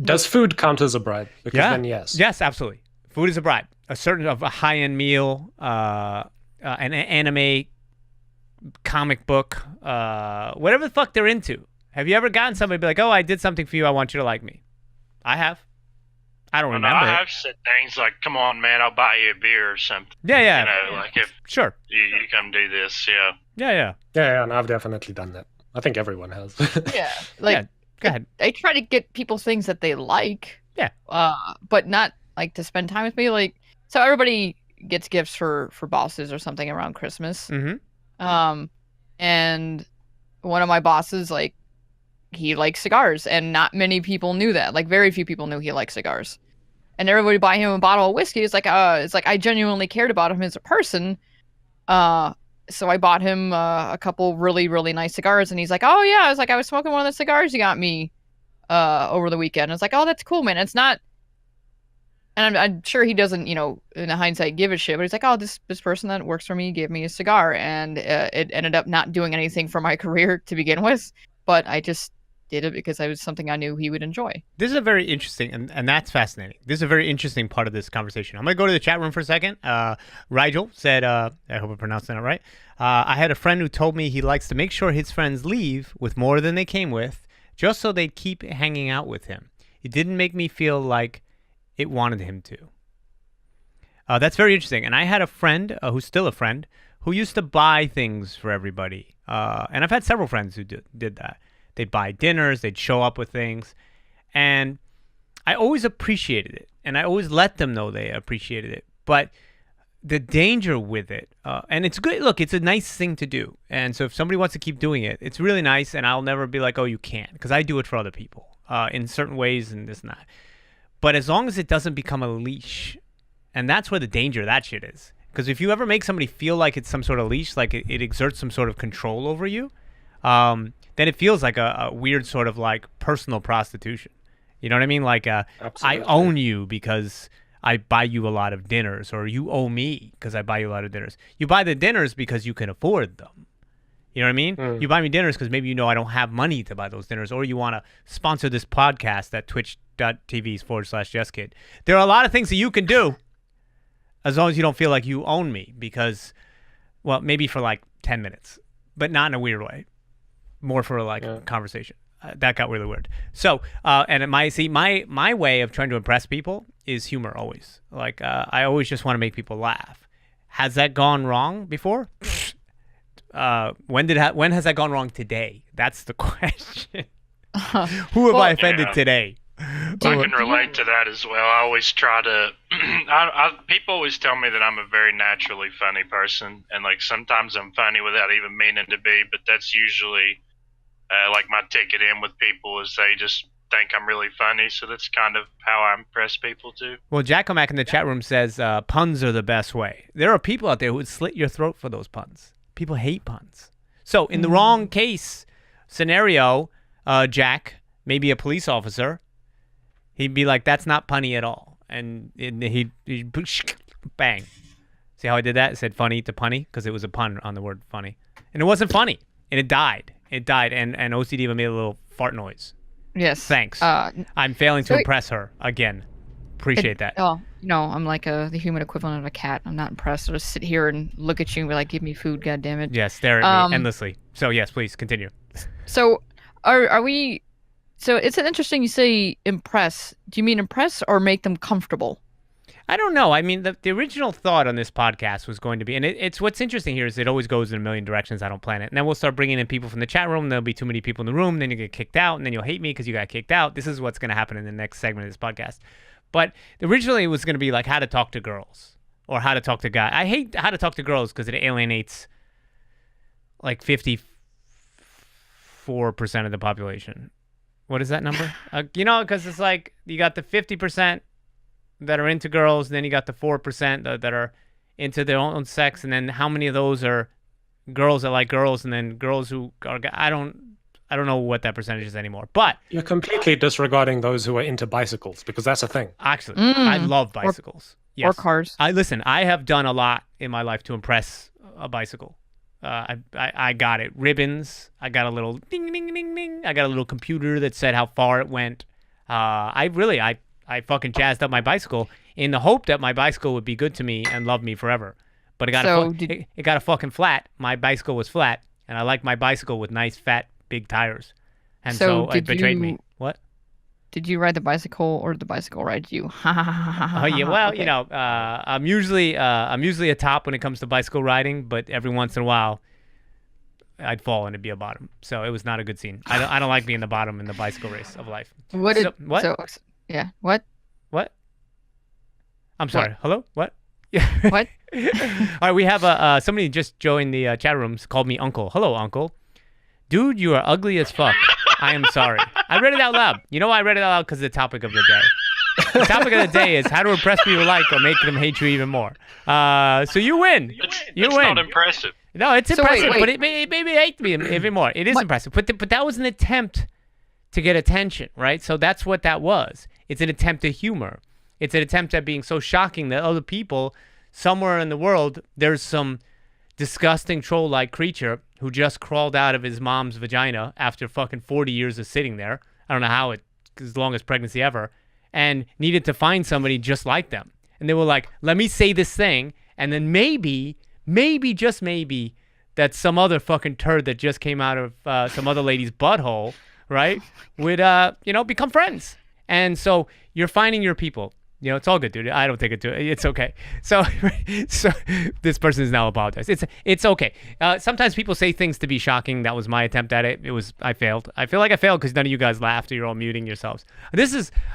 Does food count as a bribe? Because then yes. Yes, absolutely. Food is a bribe. A certain of a high-end meal, an anime, comic book, whatever the fuck they're into. Have you ever gotten somebody be like, "Oh, I did something for you. I want you to like me"? I have. I don't And remember. I it. have said things like, "Come on, man, I'll buy you a beer or something." Yeah, yeah. You know, like if Sure. you come do this, yeah. Yeah. Yeah, and I've definitely done that. I think everyone has. Yeah. Like, Yeah. Go ahead. I try to get people things that they like. Yeah. But not like to spend time with me. Like, so everybody gets gifts for bosses or something around Christmas. Mm-hmm. And one of my bosses, like, he likes cigars, and not many people knew that. Like, very few people knew he liked cigars. And everybody buy him a bottle of whiskey. It's like I genuinely cared about him as a person. So I bought him a couple really, really nice cigars, and he's like, "Oh yeah," I was smoking one of the cigars you got me over the weekend. I was like, "Oh, that's cool, man." It's not, and I'm sure he doesn't, in hindsight, give a shit. But he's like, "Oh, this person that works for me gave me a cigar," and it ended up not doing anything for my career to begin with. But I just did it because it was something I knew he would enjoy. This is a very interesting, and that's fascinating. This is a very interesting part of this conversation. I'm going to go to the chat room for a second. Rigel said, I hope I'm pronouncing it right. I had a friend who told me he likes to make sure his friends leave with more than they came with, just so they'd keep hanging out with him. It didn't make me feel like it wanted him to. That's very interesting. And I had a friend, who's still a friend, who used to buy things for everybody. And I've had several friends who did that. They'd buy dinners, they'd show up with things. And I always appreciated it. And I always let them know they appreciated it. But the danger with it, and it's good. Look, it's a nice thing to do. And so if somebody wants to keep doing it, it's really nice. And I'll never be like, oh, you can't. Because I do it for other people in certain ways and this and that. But as long as it doesn't become a leash, and that's where the danger of that shit is. Because if you ever make somebody feel like it's some sort of leash, like it exerts some sort of control over you, then it feels like a weird sort of like personal prostitution. You know what I mean? Like I own you because I buy you a lot of dinners, or you owe me because I buy you a lot of dinners. You buy the dinners because you can afford them. You know what I mean? You buy me dinners because maybe I don't have money to buy those dinners, or you want to sponsor this podcast at twitch.tv/Jeskid. There are a lot of things that you can do as long as you don't feel like you own me because, well, maybe for like 10 minutes, but not in a weird way. More for like a conversation. That got really weird. So, and my way of trying to impress people is humor always. Like, I always just want to make people laugh. Has that gone wrong before? When has that gone wrong today? That's the question. Who have I offended today? I can relate to that as well. I always try to. People always tell me that I'm a very naturally funny person, and like sometimes I'm funny without even meaning to be. But that's usually like my ticket in with people is they just think I'm really funny. So that's kind of how I impress people too. Well, Jackomac in the chat room says puns are the best way. There are people out there who would slit your throat for those puns. People hate puns. So in the wrong case scenario, Jack, maybe a police officer, he'd be like, that's not punny at all. And he'd bang. See how I did that? I said funny to punny because it was a pun on the word funny. And it wasn't funny. And it died. It died. And OCD even made a little fart noise. Yes. Thanks. I'm failing to impress her again. Appreciate that. Oh, I'm like the human equivalent of a cat. I'm not impressed. I'll just sit here and look at you and be like, give me food, goddammit. Yeah, stare at me endlessly. So yes, please continue. So are we... So it's an interesting you say impress. Do you mean impress or make them comfortable? I don't know. I mean, the original thought on this podcast was going to be, and it's what's interesting here is it always goes in a million directions. I don't plan it. And then we'll start bringing in people from the chat room. There'll be too many people in the room. Then you get kicked out, and then you'll hate me because you got kicked out. This is what's going to happen in the next segment of this podcast. But originally it was going to be like how to talk to girls or how to talk to guys. I hate how to talk to girls because it alienates like 54% of the population. What is that number? Because it's like you got the 50% that are into girls, and then you got the 4% that are into their own sex, and then how many of those are girls that like girls, and then girls who are... I don't know what that percentage is anymore. But you're completely disregarding those who are into bicycles because that's a thing. Actually, I love bicycles. Or cars. I have done a lot in my life to impress a bicycle. I got it. Ribbons. I got a little ding, ding, ding, ding. I got a little computer that said how far it went. I fucking jazzed up my bicycle in the hope that my bicycle would be good to me and love me forever. But it got it got a fucking flat. My bicycle was flat, and I like my bicycle with nice, fat, big tires. And so it betrayed me. What? Did you ride the bicycle or did the bicycle ride you? Oh yeah, well, okay. I'm usually a top when it comes to bicycle riding, but every once in a while I'd fall and it'd be a bottom. So it was not a good scene. I don't like being the bottom in the bicycle race of life. What? Yeah. What? I'm sorry. What? Hello? What? What? All right, we have somebody just joined the chat rooms, called me Uncle. Hello, Uncle. Dude, you are ugly as fuck. I am sorry. I read it out loud. You know why I read it out loud? Because of the topic of the day. The topic of the day is how to impress people you like or make them hate you even more. So you win. You win. It's not impressive. No, it's impressive, wait. but it made me hate me even more. It is impressive. But that was an attempt to get attention, right? So that's what that was. It's an attempt at humor. It's an attempt at being so shocking that other people somewhere in the world, there's some disgusting troll-like creature who just crawled out of his mom's vagina after fucking 40 years of sitting there. I don't know how as long as pregnancy ever, and needed to find somebody just like them. And they were like, let me say this thing, and then maybe, just maybe, that some other fucking turd that just came out of some other lady's butthole, right, would, become friends. And so you're finding your people. It's all good, dude. I don't take it to it. It's okay. So this person is now apologized. It's okay. Sometimes people say things to be shocking. That was my attempt at it. I failed. I feel like I failed because none of you guys laughed or you're all muting yourselves.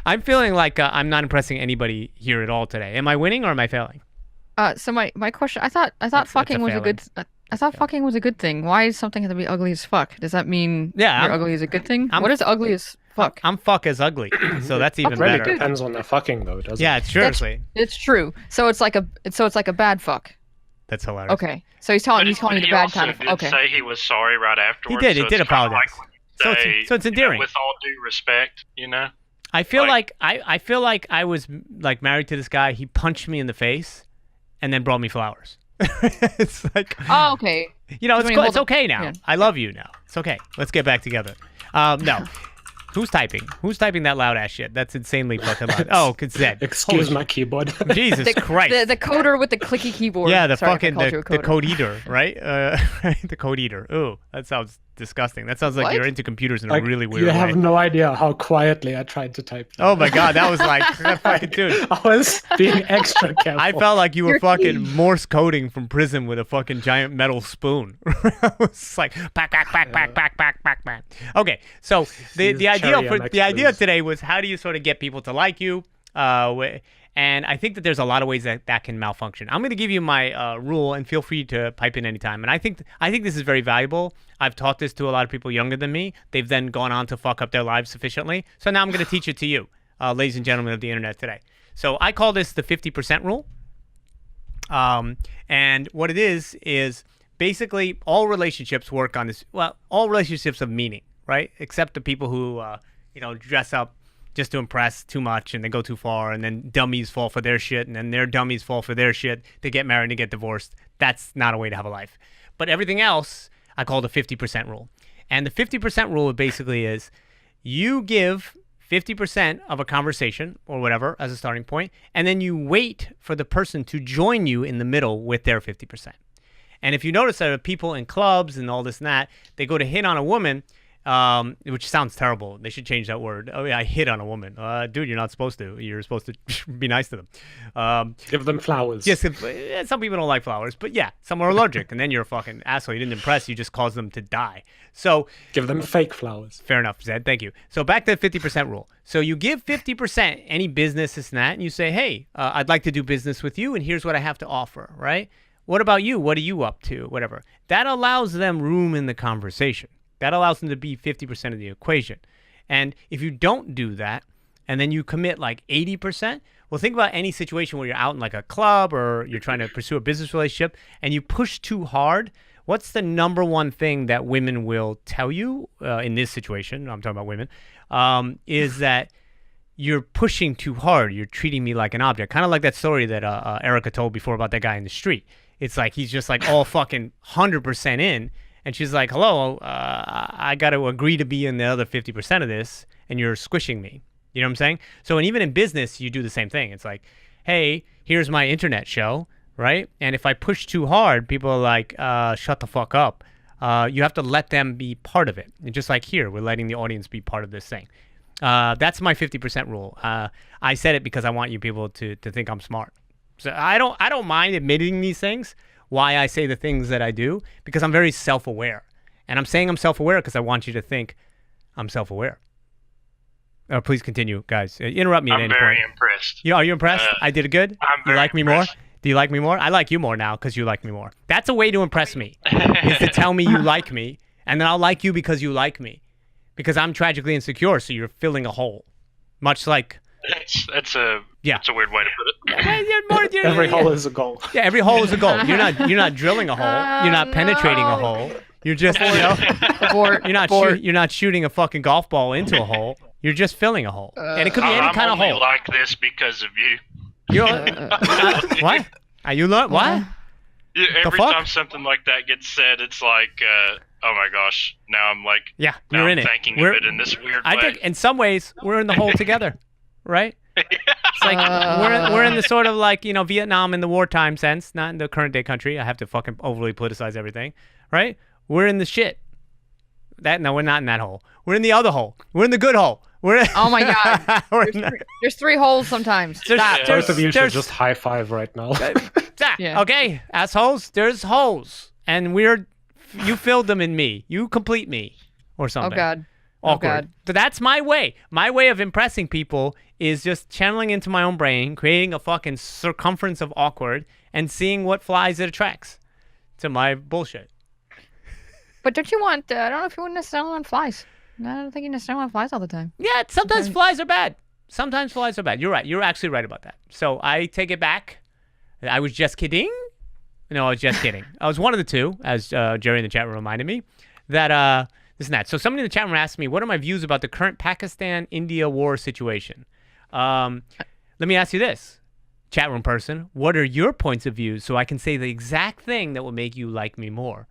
I'm feeling like I'm not impressing anybody here at all today. Am I winning or am I failing? So my question, I thought fucking was a good... I thought fucking was a good thing. Why does something have to be ugly as fuck? Does that mean you're ugly is a good thing? What is ugly as fuck? I'm fuck as ugly, so that's even really better. Depends on the fucking though, doesn't it? Yeah, seriously. It's true. So it's like a bad fuck. That's hilarious. Okay, so he's calling you the bad kind of. Okay. He say he was sorry right afterwards. He did apologize. So it's endearing. With all due respect, I feel like I was like married to this guy. He punched me in the face, and then brought me flowers. It's like, oh, okay. It's okay now. Yeah. I love you now. It's okay. Let's get back together. No. Who's typing? Who's typing that loud ass shit? That's insanely fucking loud. Oh, it's Zed. Excuse my keyboard. Jesus Christ. The coder with the clicky keyboard. Yeah, the Sorry, fucking the code eater, right? The code eater. Ooh, that sounds disgusting. That sounds like What? you're into computers in a Like, really weird you way. have no idea how quietly I tried to type that. Oh my god, that was like that fucking dude. I was being extra careful. I felt like you were You're fucking huge. Morse coding from prison with a fucking giant metal spoon. It was like back. Okay, so the Use idea cherry for MX the idea blues. today was how do you sort of get people to like you, and I think that there's a lot of ways that can malfunction. I'm going to give you my rule, and feel free to pipe in anytime. And I think this is very valuable. I've taught this to a lot of people younger than me. They've then gone on to fuck up their lives sufficiently. So now I'm going to teach it to you, ladies and gentlemen of the internet today. So I call this the 50% rule. And what it is basically all relationships work on this. Well, all relationships of meaning, right? Except the people who, dress up just to impress too much and they go too far, and then dummies fall for their shit, and then their dummies fall for their shit. They get married and they get divorced. That's not a way to have a life. But everything else, I call the 50% rule. And the 50% rule basically is you give 50% of a conversation or whatever as a starting point, and then you wait for the person to join you in the middle with their 50%. And if you notice that people in clubs and all this and that, they go to hit on a woman, which sounds terrible. They should change that word. Oh yeah, I hit on a woman. Dude, you're not supposed to. You're supposed to be nice to them. Give them flowers. Yes, some people don't like flowers, but yeah, some are allergic, and then you're a fucking asshole. You didn't impress. You just caused them to die. So Give them fake flowers. fair enough, Zed. Thank you. So back to the 50% rule. So you give 50% any business, this and that, and you say, hey, I'd like to do business with you, and here's what I have to offer, right? What about you? What are you up to? Whatever. That allows them room in the conversation. That allows them to be 50% of the equation. And if you don't do that, and then you commit like 80%, well, think about any situation where you're out in like a club or you're trying to pursue a business relationship and you push too hard. What's the number one thing that women will tell you in this situation? I'm talking about women, is that you're pushing too hard. You're treating me like an object. Kind of like that story that Erica told before about that guy in the street. It's like he's just like all fucking 100% in. And she's like, hello, I got to agree to be in the other 50% of this, and you're squishing me. You know what I'm saying? So, and even in business, you do the same thing. It's like, hey, here's my internet show, right? And if I push too hard, people are like, shut the fuck up. You have to let them be part of it. And just like here, we're letting the audience be part of this thing. That's my 50% rule. I said it because I want you people to think I'm smart. So I don't mind admitting these things, why I say the things that I do, because I'm very self-aware. And I'm saying I'm self-aware because I want you to think I'm self-aware. Please continue, guys. Interrupt me at I'm any very point. impressed. Are you impressed? I did it good? I'm You very like me impressed. more? Do you like me more? I like you more now because you like me more. That's a way to impress me, is to tell me you like me, and then I'll like you because you like me. Because I'm tragically insecure, so you're filling a hole. Much like... That's a weird way to put it. Every hole is a goal. Yeah, every hole is a goal. You're not drilling a hole. You're not penetrating a hole. You're just, Abort. you're not shooting a fucking golf ball into a hole. You're just filling a hole. And it could be any I'm kind of only hole. like this because of you. What? Are you what? Yeah, every fuck? time something like that gets said, it's like, oh my gosh, now I'm like, Yeah, now you're I'm in it. thinking of it in this weird I way. think in some ways we're in the hole together, right? It's like we're in the sort of like, Vietnam in the wartime sense, not in the current day country. I have to fucking overly politicize everything, right? We're in the shit. No, we're not in that hole. We're in the other hole. We're in the good hole. Oh my god. We're in the- There's three holes sometimes. Stop. Both of you should there's- just high five right now. Yeah. Okay, assholes. There's holes, and you filled them in me. You complete me, or Oh something. god. Awkward. Oh god. But that's my way. My way of impressing people is just channeling into my own brain, creating a fucking circumference of awkward, and seeing what flies it attracts to my bullshit. But don't you want? I don't know if you would necessarily want flies. I don't think you necessarily want flies all the time. Yeah, sometimes flies are bad. Sometimes flies are bad. You're right. You're actually right about that. So I take it back. I was just kidding. No, I was just kidding. I was one of the two, as Jerry in the chat room reminded me, that this and that. So somebody in the chat room asked me, what are my views about the current Pakistan-India war situation? Let me ask you this, chat room person. What are your points of view so I can say the exact thing that will make you like me more?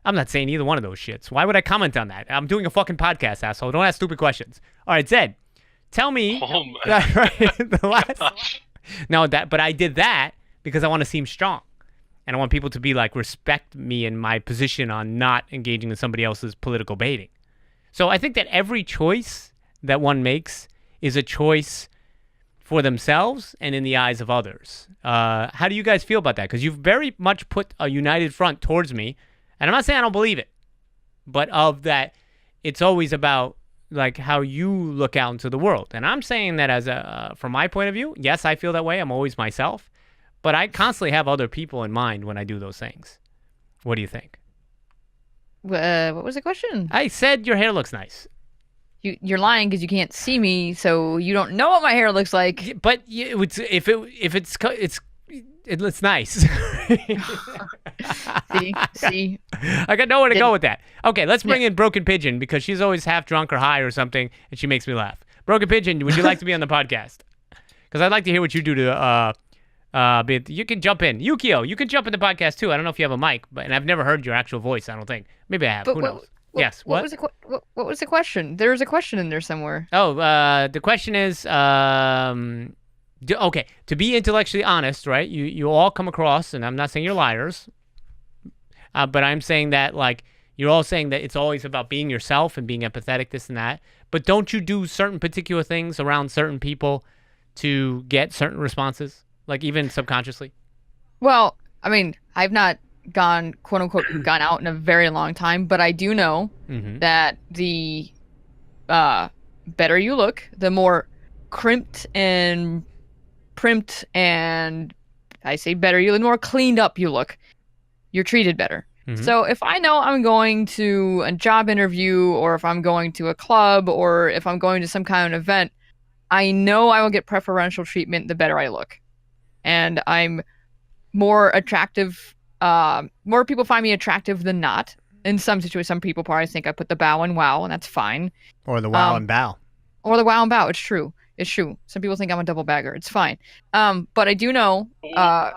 I'm not saying either one of those shits. Why would I comment on that? I'm doing a fucking podcast, asshole. Don't ask stupid questions. All right, Zed, tell me. Oh my The last, gosh. no, but I did that because I want to seem strong. and I want people to be like, respect me and my position on not engaging in somebody else's political baiting. So I think that every choice that one makes is a choice for themselves and in the eyes of others. How do you guys feel about that? Because you've very much put a united front towards me, and I'm not saying I don't believe it, but of that, it's always about like how you look out into the world. And I'm saying that as from my point of view, yes, I feel that way. I'm always myself, but I constantly have other people in mind when I do those things. What do you think? What was the question? I said your hair looks nice. You're lying because you can't see me, so you don't know what my hair looks like. But it's nice. See. I got nowhere to go with that. Okay, let's bring in Broken Pigeon because she's always half drunk or high or something, and she makes me laugh. Broken Pigeon, would you like to be on the podcast? Because I'd like to hear what you do to. You can jump in. Yukio, you can jump in the podcast too. I don't know if you have a mic, and I've never heard your actual voice. I don't think. Maybe I have. Who knows? Yes. What was the question? There was a question in there somewhere. Oh, the question is, okay, to be intellectually honest, right? You all come across, and I'm not saying you're liars, but I'm saying that like you're all saying that it's always about being yourself and being empathetic, this and that. But don't you do certain particular things around certain people to get certain responses, like even subconsciously? Well, I mean, I've not gone quote unquote gone out in a very long time, but I do know that the better you look, the more crimped and primped and I say better you, the more cleaned up you look, you're treated better. So if I know I'm going to a job interview, or if I'm going to a club, or if I'm going to some kind of event, I know I will get preferential treatment the better I look. And I'm more attractive. More people find me attractive than not. In some situations, some people probably think I put the bow in wow, and that's fine. Or the wow and bow. Or the wow and bow. It's true. It's true. Some people think I'm a double bagger. It's fine. But I do know. A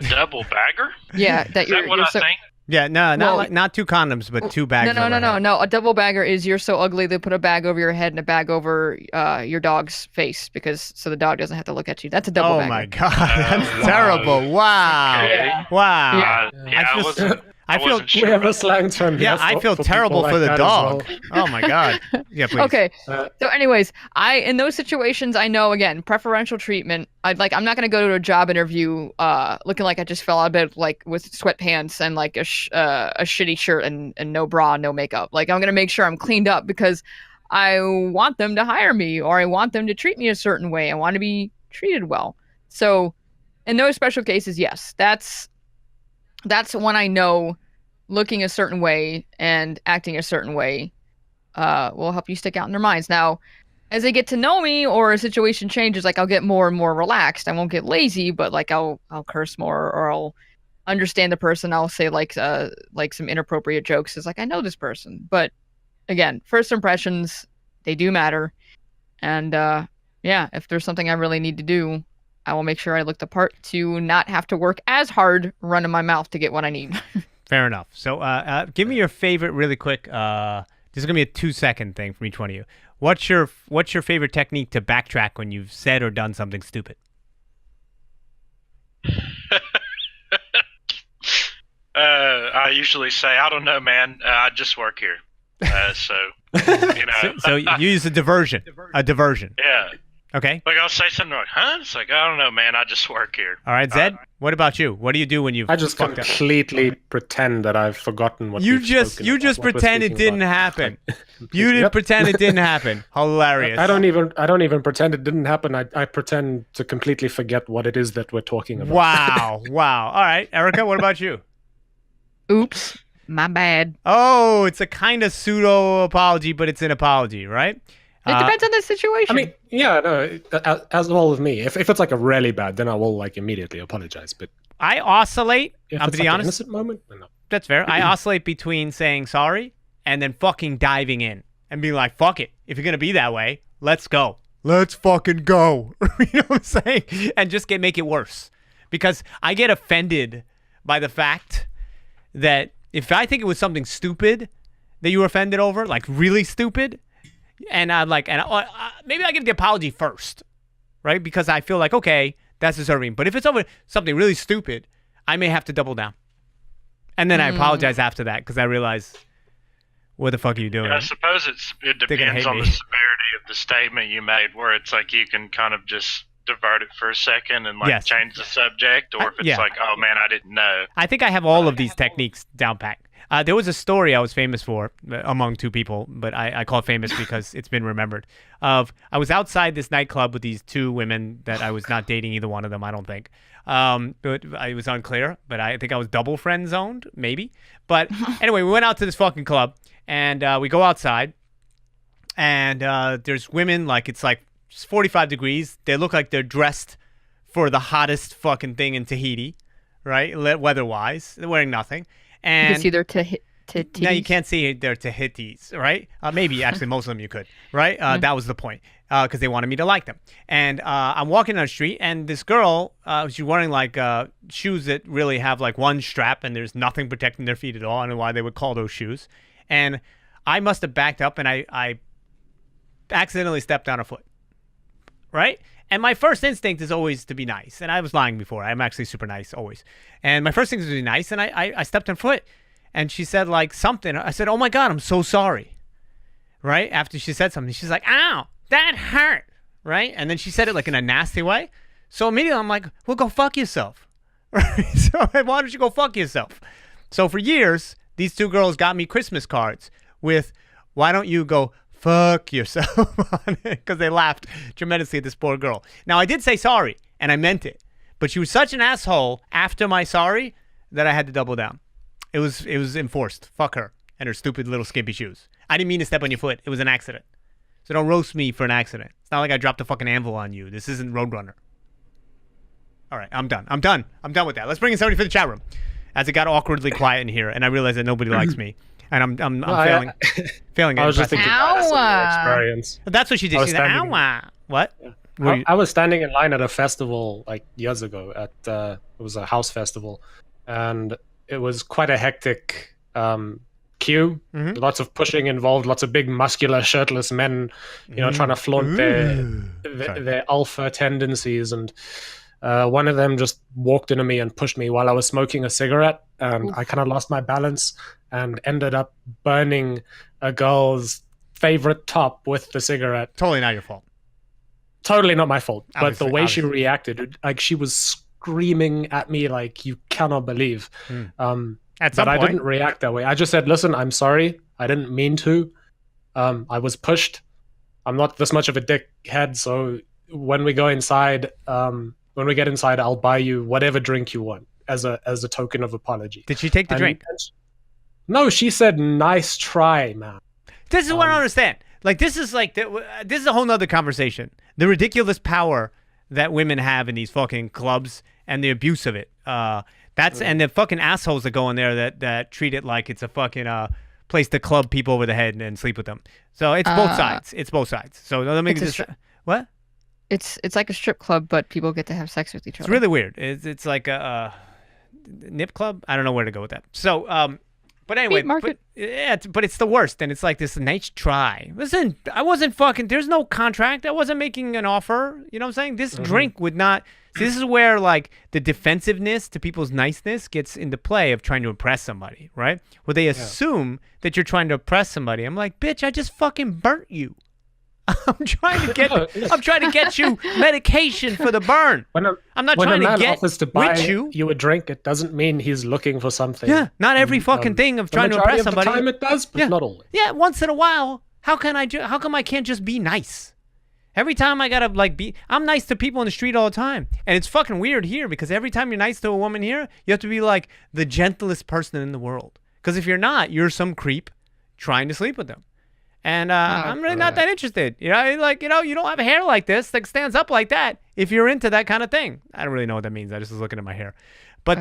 double bagger? Yeah, Is that what I think? Yeah, no, not two condoms, but two bags. No. A double bagger is you're so ugly they put a bag over your head and a bag over your dog's face so the dog doesn't have to look at you. That's a double bagger. Oh my god, that's terrible! Wow, Yeah. wow. I feel we have a slang term. Yeah, I feel terrible for the dog. Oh my god. Yeah, please. Okay. So, anyways, in those situations, I know again preferential treatment. I'm not gonna go to a job interview looking like I just fell out of bed like with sweatpants and like a shitty shirt and no bra, no makeup. Like I'm gonna make sure I'm cleaned up because I want them to hire me, or I want them to treat me a certain way. I want to be treated well. So, in those special cases, yes, that's when I know looking a certain way and acting a certain way will help you stick out in their minds. Now, as they get to know me or a situation changes, like I'll get more and more relaxed. I won't get lazy, but like I'll curse more, or I'll understand the person. I'll say like some inappropriate jokes. It's like I know this person. But again, first impressions, they do matter. And if there's something I really need to do, I will make sure I look the part to not have to work as hard running my mouth to get what I need. Fair enough. So give me your favorite really quick. This is going to be a 2-second thing from each one of you. What's your favorite technique to backtrack when you've said or done something stupid? I usually say, I don't know, man. I just work here. So, you know. So you use a diversion. Yeah. Okay. Like I'll say something like, huh? It's like, I don't know, man. I just work here. All right, Zed. What about you? What do you do when you? I just completely pretend that I've forgotten what you just pretend it didn't happen. You didn't pretend it didn't happen. Hilarious. I don't even pretend it didn't happen. I pretend to completely forget what it is that we're talking about. Wow. All right, Erica. What about you? Oops, my bad. Oh, it's a kind of pseudo apology, but it's an apology, right? It depends on the situation. I mean, yeah, no, as well with me. If it's like a really bad, then I will like immediately apologize. But I oscillate. I'll be honest. Innocent moment, no. That's fair. I oscillate between saying sorry and then fucking diving in and being like, "Fuck it. If you're gonna be that way, let's go. Let's fucking go." You know what I'm saying? And just make it worse, because I get offended by the fact that if I think it was something stupid that you were offended over, like really stupid. And I'm like, maybe I give the apology first, right? Because I feel like, okay, that's deserving. But if it's over something really stupid, I may have to double down. And then I apologize after that because I realize, what the fuck are you doing? I suppose it They're gonna depends hate on the me. severity of the statement you made, where it's like you can kind of just divert it for a second and like Yes. change the subject, or if it's yeah. like, oh man, I didn't know. I think I have all of these techniques down pat. There was a story I was famous for among two people, but I call it famous because it's been remembered. I was outside this nightclub with these two women that I was not dating either one of them, I don't think. But it was unclear, but I think I was double friend zoned, maybe. But anyway, we went out to this fucking club, and we go outside, and there's women, like it's like 45 degrees. They look like they're dressed for the hottest fucking thing in Tahiti, right? Weather-wise. They're wearing nothing. And You can see their titties. now you can't see their Tahitis, right? Maybe actually most of them you could, right? That was the point, because they wanted me to like them. And I'm walking down the street, and this girl, she's wearing like shoes that really have like one strap, and there's nothing protecting their feet at all. I don't know why they would call those shoes. And I must have backed up, and I accidentally stepped on her foot, right? And my first instinct is always to be nice. And I was lying before. I'm actually super nice always. And my first thing is to be nice. And I stepped on foot. And she said like something. I said, oh my God, I'm so sorry. Right? After she said something, she's like, ow, that hurt. Right? And then she said it like in a nasty way. So immediately I'm like, well, go fuck yourself. Right? So why don't you go fuck yourself? So for years, these two girls got me Christmas cards with, why don't you go fuck yourself on it, because they laughed tremendously at this poor girl. Now, I did say sorry, and I meant it, but she was such an asshole after my sorry that I had to double down. It was enforced. Fuck her and her stupid little skimpy shoes. I didn't mean to step on your foot. It was an accident. So don't roast me for an accident. It's not like I dropped a fucking anvil on you. This isn't Roadrunner. All right, I'm done. I'm done with that. Let's bring in somebody for the chat room, as it got awkwardly quiet in here, and I realized that nobody likes me. And I'm failing. I was just thinking about Ow. experience. That's what she did. I was She said, standing- "Ow, what?" I was standing in line at a festival like years ago. It was a house festival, and it was quite a hectic queue. Mhm. Lots of pushing involved. Lots of big, muscular, shirtless men, trying to flaunt their alpha tendencies. And one of them just walked into me and pushed me while I was smoking a cigarette, and I kind of lost my balance and ended up burning a girl's favorite top with the cigarette. Totally not your fault. Totally not my fault. But Obviously, the way she obviously. reacted, like she was screaming at me like you cannot believe. At some But I point, didn't react that way. I just said, listen, I'm sorry. I didn't mean to. I was pushed. I'm not this much of a dickhead, so when we go inside, when we get inside, I'll buy you whatever drink you want as a token of apology. did she take the drink? No, she said, nice try, man. This is what I don't understand. Like, this is a whole nother conversation. The ridiculous power that women have in these fucking clubs and the abuse of it. And the fucking assholes that go in there that treat it like it's a fucking place to club people over the head and sleep with them. So it's both sides. It's both sides. So let me It's just what? It's like a strip club, but people get to have sex with each It's other. really weird. It's like a nip club. I don't know where to go with that. So but anyway, Meat market. but it's the worst, and it's like this nice try. Listen, I wasn't fucking. There's no contract. I wasn't making an offer. You know what I'm saying? This drink would not. See, this is where like the defensiveness to people's niceness gets into play of trying to impress somebody, right? Where they assume that you're trying to impress somebody. I'm like, bitch, I just fucking burnt you. I'm trying to get you medication for the burn. I'm not When trying a man to get offers to buy with you. you a drink, it doesn't mean he's looking for something. Yeah, not every fucking thing of The trying to majority impress of the somebody. time it does, but Yeah. not always. Yeah, once in a while. How come I can't just be nice? Every time I gotta I'm nice to people in the street all the time. And it's fucking weird here because every time you're nice to a woman here, you have to be like the gentlest person in the world. Because if you're not, you're some creep trying to sleep with them. And I'm really not that interested. You don't have hair like this that stands up like that if you're into that kind of thing. I don't really know what that means. I just was looking at my hair. But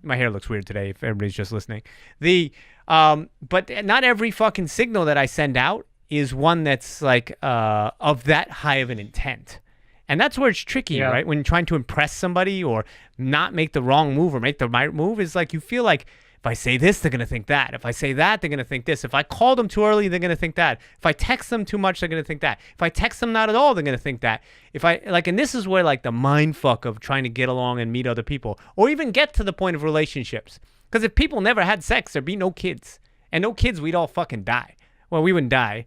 my hair looks weird today if everybody's just listening. But not every fucking signal that I send out is one that's like of that high of an intent. And that's where it's tricky, Yeah. right? When you're trying to impress somebody or not make the wrong move or make the right move is like you feel like If I say this, they're going to think that. If I say that, they're going to think this. If I call them too early, they're going to think that. If I text them too much, they're going to think that. If I text them not at all, they're going to think that. If I like, and this is where like the mind fuck of trying to get along and meet other people or even get to the point of relationships. Because if people never had sex, there'd be no kids. And no kids, we'd all fucking die. Well, we wouldn't die.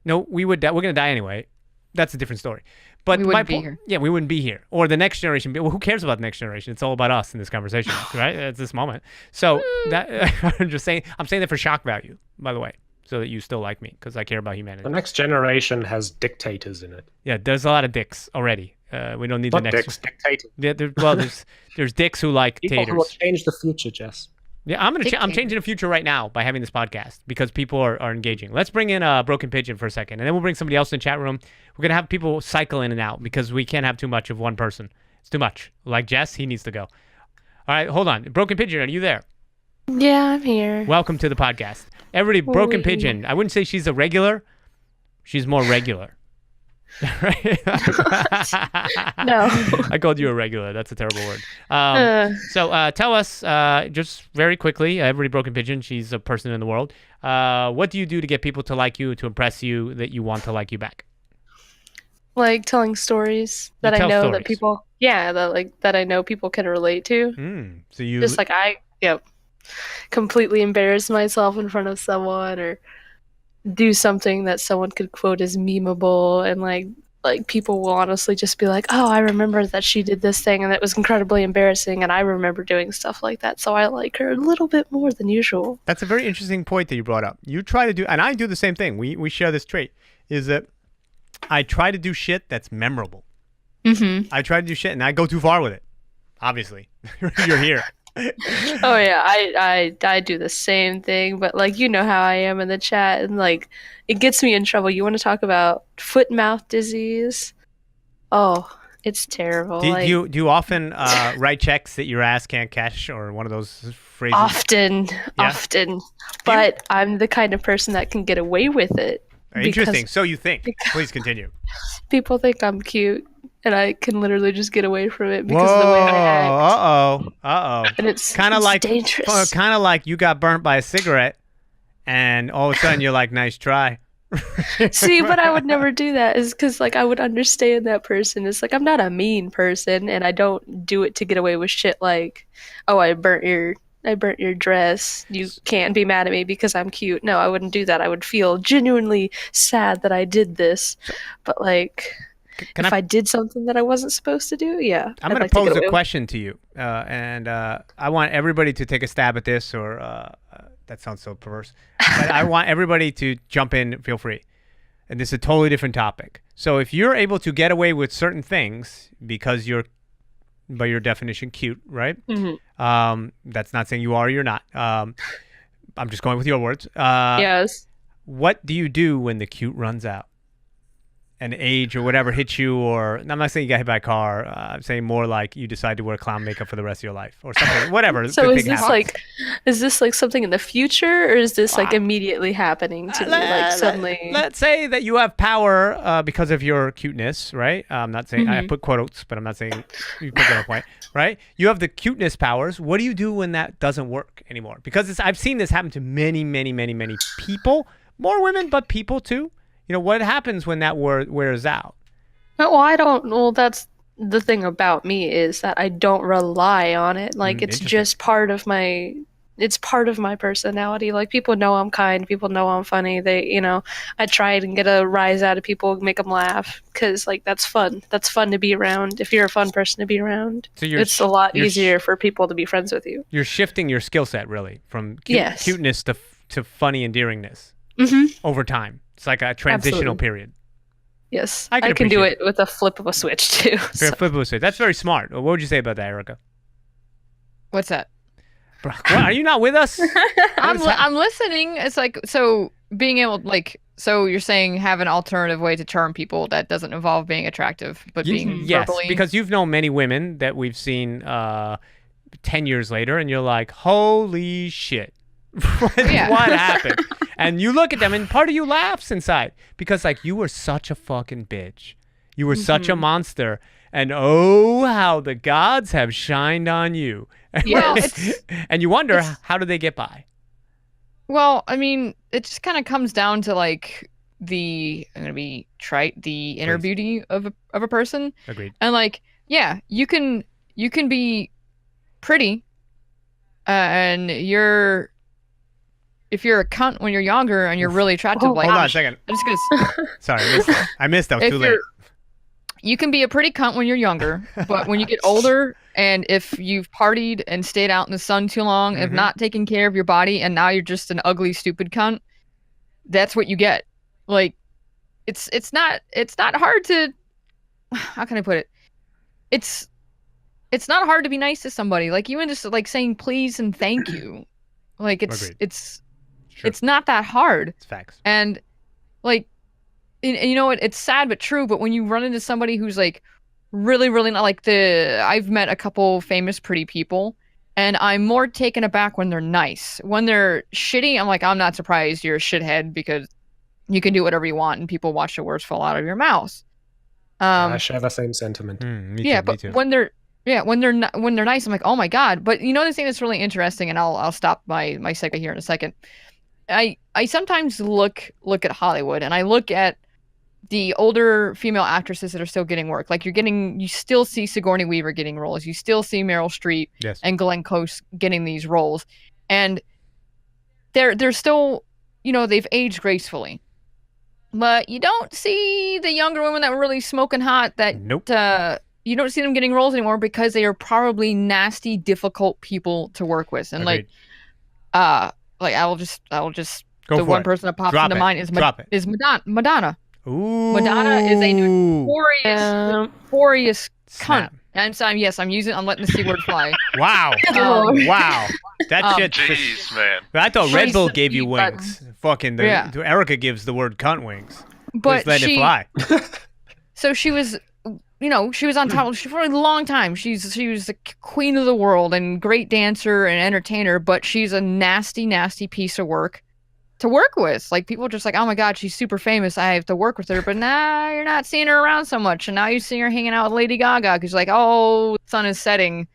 No, we would die. We're going to die anyway. That's a different story. But We wouldn't be here. Yeah, we wouldn't be here. Or the next generation. Well, who cares about the next generation? It's all about us in this conversation, right? At this moment. So that I'm just saying. I'm saying that for shock value, by the way, so that you still like me because I care about humanity. The next generation has dictators in it. Yeah, there's a lot of dicks already. We don't need the Not next. dicks, dictators. Yeah, there's dicks who like People who will taters. change the future, Jess. Yeah, I'm changing the future right now by having this podcast because people are engaging. Let's bring in Broken Pigeon for a second, and then we'll bring somebody else in the chat room. We're gonna have people cycle in and out because we can't have too much of one person. It's too much. Like Jess, he needs to go. All right, hold on. Broken Pigeon, are you there? Yeah, I'm here. Welcome to the podcast. Everybody, Broken Oi. Pigeon. I wouldn't say she's a regular. She's more regular. No. I called you a regular. That's a terrible word. So tell us, just very quickly, every Broken Pigeon, she's a person in the world. What do you do to get people to like you, to impress you, that you want to like you back? Like telling stories that I tell know stories. that people, that I know people can relate to. So you Just like completely embarrass myself in front of someone or do something that someone could quote as memeable, and like people will honestly just be like, oh, I remember that she did this thing and it was incredibly embarrassing and I remember doing stuff like that, so I like her a little bit more than usual. That's a very interesting point that you brought up. You try to do, and I do the same thing. We share this trait, is that I try to do shit that's memorable. Mm-hmm. I try to do shit and I go too far with it. Obviously, you're here. Oh yeah, I do the same thing, but like, you know how I am in the chat, and like it gets me in trouble. You want to talk about foot and mouth disease? Oh, it's terrible. Do like, you often write checks that your ass can't cash, or one of those phrases? often, but I'm the kind of person that can get away with it. Interesting. because So you think? Please continue. People think I'm cute, and I can literally just get away from it because of the way I act. Uh oh. And it's Kind of like dangerous. kind of like you got burnt by a cigarette, and all of a sudden you're like, "Nice try." See, but I would never do that. Is because like I would understand that person. It's like I'm not a mean person, and I don't do it to get away with shit like, oh, I burnt your dress. You can't be mad at me because I'm cute. No, I wouldn't do that. I would feel genuinely sad that I did this. But like, if I did something that I wasn't supposed to do, yeah. I'm going to pose a question to you, and I want everybody to take a stab at this, or that sounds so perverse. But I want everybody to jump in. Feel free. And this is a totally different topic. So if you're able to get away with certain things because you're, by your definition, cute, right? Mm-hmm. That's not saying you are or you're not. I'm just going with your words. Yes. What do you do when the cute runs out? And age or whatever hits you, or I'm not saying you got hit by a car. I'm saying more like you decide to wear clown makeup for the rest of your life or something. Whatever. So is this like something in the future, or is this like immedially happening to me? Like suddenly. Let's say that you have power because of your cuteness, right? I'm not saying I put quotes, but I'm not saying you put that point, right? You have the cuteness powers. What do you do when that doesn't work anymore? Because I've seen this happen to many, many, many, many people, more women, but people too. You know, what happens when that wears out? Well, that's the thing about me, is that I don't rely on it. Like, it's just part of my personality. Like, people know I'm kind, people know I'm funny. I try and get a rise out of people, make them laugh, because like that's fun. That's fun to be around. If you're a fun person to be around, so it's a lot easier for people to be friends with you. You're shifting your skill set really from cuteness to funny endearingness over time. It's like a transitional period. Yes, I can do it with a flip of a switch too. So. Flip of a switch. That's very smart. What would you say about that, Erica? What's that? Bro, are you not with us? I'm listening. It's like, so being able, like, so you're saying have an alternative way to charm people that doesn't involve being attractive, but being verbally. Because you've known many women that we've seen 10 years later, and you're like, holy shit. What happened? And you look at them, and part of you laughs inside because, like, you were such a fucking bitch. You were such a monster. and oh, how the gods have shined on you. Well, And you wonder, how do they get by? Well, I mean, it just kind of comes down to like I'm gonna be trite, the inner Please. beauty of a person. Agreed. And like, yeah, you can be pretty, and if you're a cunt when you're younger and you're really attractive, like Hold on a second. I'm just gonna. Sorry, I missed. That was If too late. you're- You can be a pretty cunt when you're younger, but when you get older, and if you've partied and stayed out in the sun too long, if Mhm. not taking care of your body, and now you're just an ugly, stupid cunt, that's what you get. Like, it's not hard to. How can I put it? It's not hard to be nice to somebody. Like even just like saying please and thank you, like Agreed. it's Sure. it's not that hard. It's facts. And like, and you know what? It's sad but true. But when you run into somebody who's like really, really not like I've met a couple famous pretty people, and I'm more taken aback when they're nice. When they're shitty, I'm like, I'm not surprised you're a shithead because you can do whatever you want and people watch the words fall out of your mouth. I share the same sentiment. Me Yeah, too, but me too. when they're nice, I'm like, oh my god. But you know the thing that's really interesting, and I'll stop my segue here in a second. I sometimes look at Hollywood, and I look at the older female actresses that are still getting work. Like you still see Sigourney Weaver getting roles. You still see Meryl Streep Yes. and Glenn Close getting these roles, and they're still, they've aged gracefully. But you don't see the younger women that were really smoking hot that Nope. you don't see them getting roles anymore because they are probably nasty, difficult people to work with. And Agreed. I will just Go the for one it. person that pops Drop into it. mind Drop it. is Madonna. Ooh. Madonna is a notorious cunt. Snap. And so I'm letting the C word fly. Wow. Um, Wow. That Um, shit. Jeez, man. I thought Red Trace Bull the gave you beat wings. Fucking Yeah. Erica gives the word cunt wings. But Just let it fly. So she was, she was on top for a long time. She was the queen of the world and great dancer and entertainer, but she's a nasty, nasty piece of work to work with. Like people are just like, oh my god, she's super famous, I have to work with her. But now you're not seeing her around so much, and now you see her hanging out with Lady Gaga because like, oh, the sun is setting,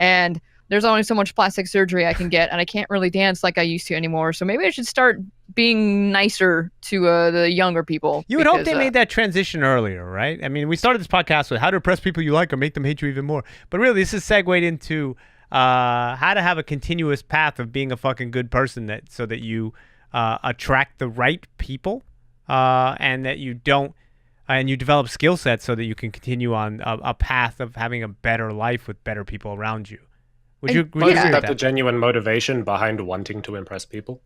and there's only so much plastic surgery I can get, and I can't really dance like I used to anymore. So maybe I should start being nicer to the younger people. You would hope because, they made that transition earlier, right? I mean, we started this podcast with how to impress people you like or make them hate you even more. But really, this is segued into how to have a continuous path of being a fucking good person so that you attract the right people and that you don't and you develop skill sets so that you can continue on a path of having a better life with better people around you. Would you agree Isn't with that that? the genuine motivation behind wanting to impress people?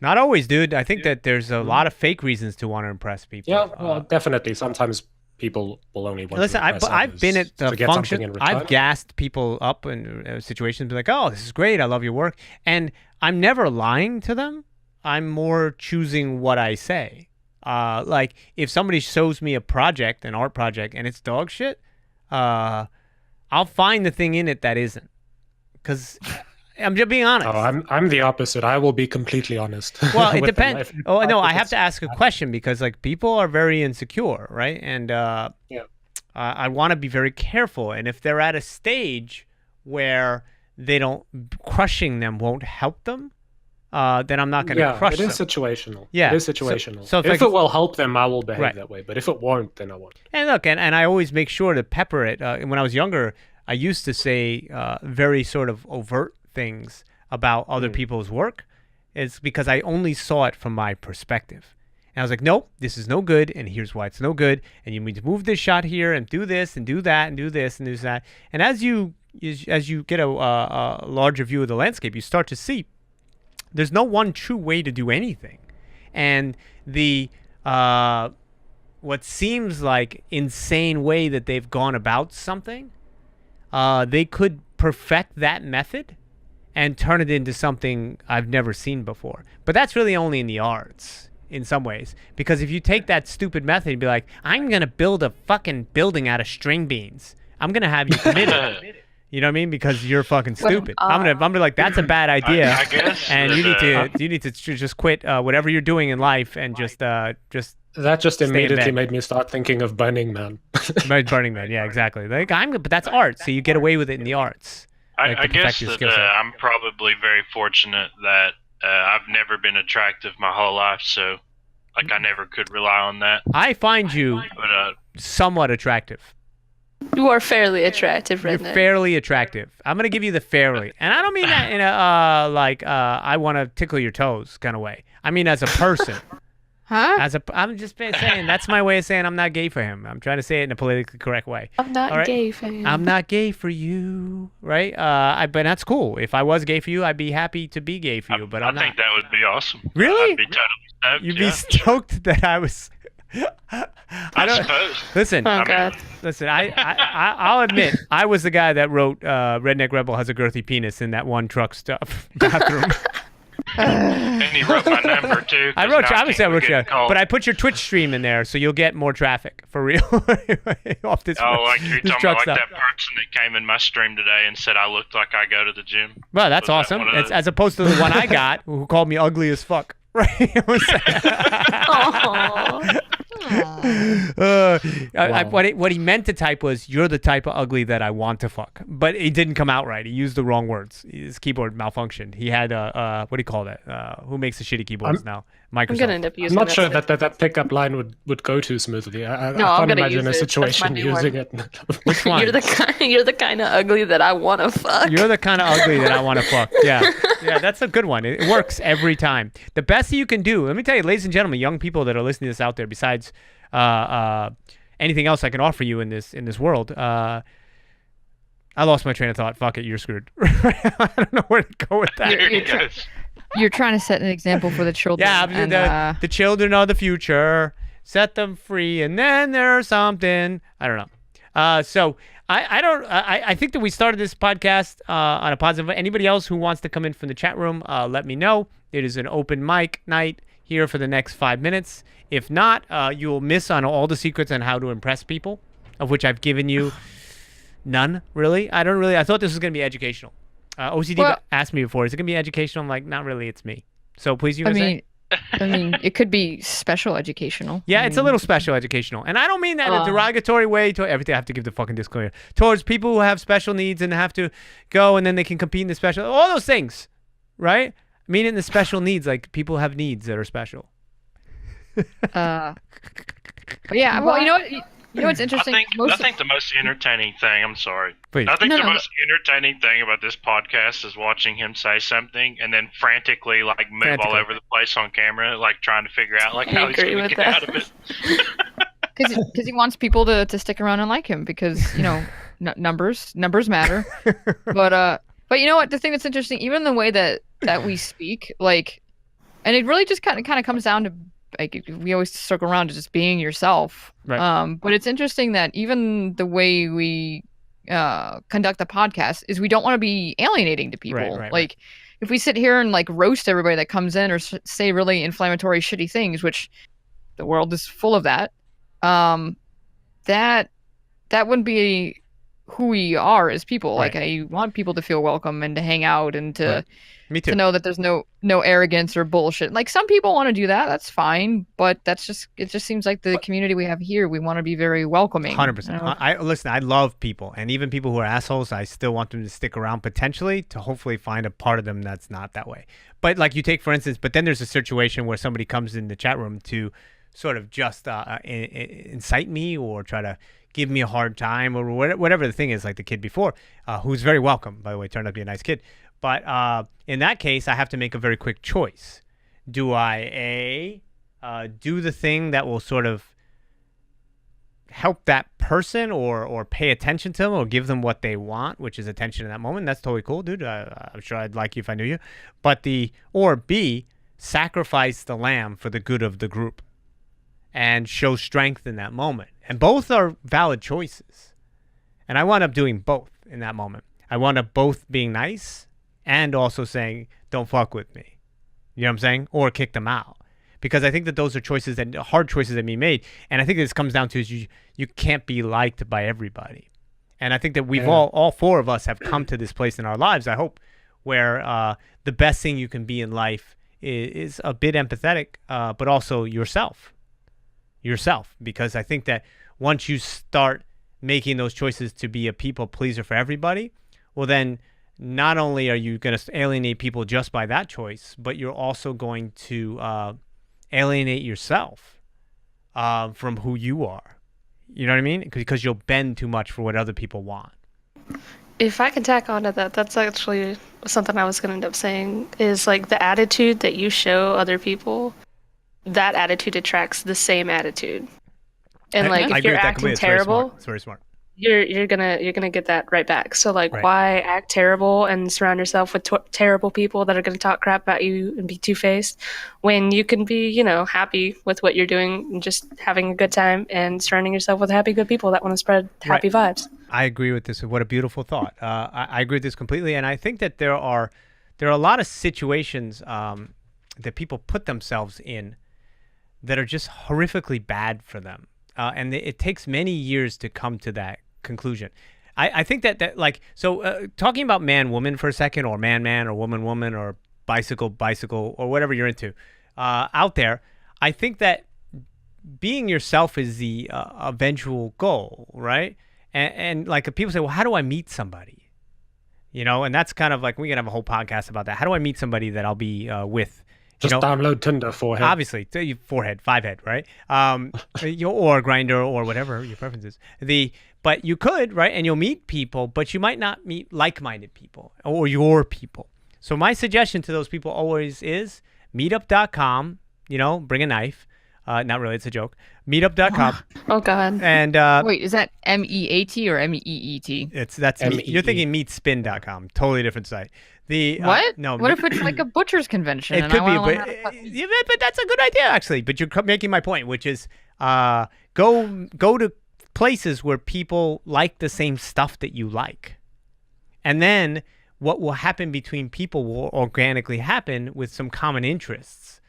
Not always, dude. I think that there's a lot of fake reasons to want to impress people. Yeah, well, definitely. Sometimes people will only want Listen, to impress I've others been at the to get something function. in return. I've gassed people up in situations, be like, "Oh, this is great. I love your work," and I'm never lying to them. I'm more choosing what I say. Like if somebody shows me a project, an art project, and it's dog shit, I'll find the thing in it that isn't, because I'm just being honest. Oh, I'm the opposite. I will be completely honest. Well, it with them. depends. Oh no, I have to ask a question because like people are very insecure, right? And I want to be very careful. And if they're at a stage where crushing them won't help them, then I'm not going to crush them. It is situational. Yeah, it is situational. so if it will help them, I will behave Right. that way. But if it won't, then I won't. And look, and I always make sure to pepper it. When I was younger, I used to say very sort of overt things about other people's work. It's because I only saw it from my perspective. And I was like, nope, this is no good, and here's why it's no good. And you need to move this shot here and do this and do that and do this and do that. And as you get a larger view of the landscape, you start to see there's no one true way to do anything. And the what seems like insane way that they've gone about something, they could perfect that method and turn it into something I've never seen before. But that's really only in the arts in some ways. Because if you take that stupid method and be like, I'm going to build a fucking building out of string beans, I'm going to have you committed. You know what I mean? Because you're fucking stupid. I'm gonna like, that's a bad idea. I guess. And you need to just quit whatever you're doing in life and just That just Stay in immediately bed. made me start thinking of Burning Man. Burning Man, yeah, exactly. Like but that's art, so you get away with it in the arts. Like, I to perfect guess your that skill set. I'm probably very fortunate that I've never been attractive my whole life, so like I never could rely on that. I find you But somewhat attractive. You are fairly attractive, You're redneck. fairly attractive. I'm gonna give you the fairly, and I don't mean that in a I want to tickle your toes kind of way. I mean as a person. Huh? I'm just saying that's my way of saying I'm not gay for him. I'm trying to say it in a politically correct way. I'm not All right. gay, fam. I'm not gay for you, right? But that's cool. If I was gay for you, I'd be happy to be gay for you. But I I'm not. think that would be awesome. Really? I'd be totally stoked. You'd yeah. be stoked that I was. I suppose. Listen. Oh god. Listen. I'll admit I was the guy that wrote "Redneck Rebel has a girthy penis" in that one truck stuff bathroom. And he wrote my number too. I 'cause wrote now you. Obviously, I keep wrote you. getting called. But I put your Twitch stream in there, so you'll get more traffic for real off this. Oh, like you're this talking truck about like stuff. that person that came in my stream today and said I looked like I go to the gym. Well, that's Was that awesome. one of It's, the- as opposed to the one I got, who called me ugly as fuck. Right? It was- Aw. what he meant to type was, "You're the type of ugly that I want to fuck," but it didn't come out right. He used the wrong words. His keyboard malfunctioned. He had what do you call that? Who makes the shitty keyboards now? Microsoft. I'm gonna end up I'm using not sure that. that pickup line would go too smoothly. I No, I'm can't gonna imagine use a it. That's my situation new using one. it. Which one? You're the kind of ugly that I want to fuck. You're the kind of ugly that I want to fuck. Yeah. Yeah, that's a good one. It works every time. The best that you can do, let me tell you, ladies and gentlemen, young people that are listening to this out there, besides anything else I can offer you in this world, I lost my train of thought. Fuck it, you're screwed. I don't know where to go with that. There he You're- goes. You're trying to set an example for the children. Yeah, and, the children are the future. Set them free, and then there's something. I don't know. So I think that we started this podcast on a positive. Anybody else who wants to come in from the chat room, let me know. It is an open mic night here for the next 5 minutes. If not, you will miss on all the secrets on how to impress people, of which I've given you none, really. I thought this was going to be educational. OCD Well- asked me before, is it going to be educational? I'm like, not really, it's me. So please, you I gonna say? mean, it could be special educational. Yeah, I it's a mean, little special educational. And I don't mean that in a Uh. derogatory way to everything. I have to give the fucking disclaimer. Towards people who have special needs and have to go and then they can compete in the special, all those things, right? I mean in the special needs, like people have needs that are special. But yeah, well, you know what? You know what's I interesting? think the most entertaining thing. I'm sorry. Please. I think No, the no, most entertaining thing about this podcast is watching him say something and then frantically like move all Frantically. over the place on camera, like trying to figure out like I how he's agree going to with get that. out of it. Because he wants people to stick around and like him because numbers matter. But you know what? The thing that's interesting, even the way that we speak, like, and it really just kind of comes down to like we always circle around to just being yourself. Right. But it's interesting that even the way we conduct the podcast is we don't want to be alienating to people. Right. Like if we sit here and like roast everybody that comes in or say really inflammatory, shitty things, which the world is full of that. That wouldn't be who we are as people. Right. Like I want people to feel welcome and to hang out and to Right. Me too. to know that there's no arrogance or bullshit. Like some people want to do that, that's fine, but it just seems like the community we have here, we want to be very welcoming. 100%. You know? I listen, I love people, and even people who are assholes, I still want them to stick around potentially to hopefully find a part of them that's not that way. But like you take for instance, but then there's a situation where somebody comes in the chat room to sort of just incite me or try to give me a hard time or whatever the thing is, like the kid before, who's very welcome, by the way, turned out to be a nice kid. But in that case, I have to make a very quick choice. Do I do the thing that will sort of help that person or pay attention to them or give them what they want, which is attention in that moment? That's totally cool, dude. I'm sure I'd like you if I knew you. But or B, sacrifice the lamb for the good of the group and show strength in that moment. And both are valid choices. And I wound up doing both in that moment. I wound up both being nice and also saying, don't fuck with me. You know what I'm saying? Or kick them out. Because I think that those are choices that hard choices that be made. And I think this comes down to is you can't be liked by everybody. And I think that we've all four of us have come to this place in our lives, I hope, where the best thing you can be in life is a bit empathetic, but also yourself. yourself, because I think that once you start making those choices to be a people pleaser for everybody, well, then not only are you going to alienate people just by that choice, but you're also going to alienate yourself from who you are. You know what I mean? Because you'll bend too much for what other people want. If I can tack onto that, that's actually something I was going to end up saying, is like the attitude that you show other people, that attitude attracts the same attitude. And like I if you're acting terrible, it's very smart. you're gonna get that right back. So like, Right. why act terrible and surround yourself with terrible people that are gonna talk crap about you and be two-faced, when you can be, you know, happy with what you're doing and just having a good time and surrounding yourself with happy, good people that want to spread happy vibes. I agree with this. What a beautiful thought. I agree with this completely, and I think that there are a lot of situations that people put themselves in that are just horrifically bad for them, and it takes many years to come to that conclusion. I think that like, so talking about man-woman for a second, or man-man, or woman-woman, or bicycle, or whatever you're into out there, I think that being yourself is the eventual goal, right? And like, people say, well, how do I meet somebody? You know, and that's kind of like, we can have a whole podcast about that. How do I meet somebody that I'll be with? Just download Tinder, forehead. Obviously, forehead, 5-head, right? Or Grinder, or whatever your preference is. But you could, right? And you'll meet people, but you might not meet like-minded people or your people. So my suggestion to those people always is meetup.com, you know, bring a knife. Not really, it's a joke. Meetup.com. Oh God. And wait, is that MEAT or MEEET? that's M-E-E. you're thinking meetspin.com, totally different site. What? No. What if it's like a butcher's convention? It and could I be, wanna but, learn how to cut- yeah, but that's a good idea, actually. But you're making my point, which is go to places where people like the same stuff that you like. And then what will happen between people will organically happen with some common interests.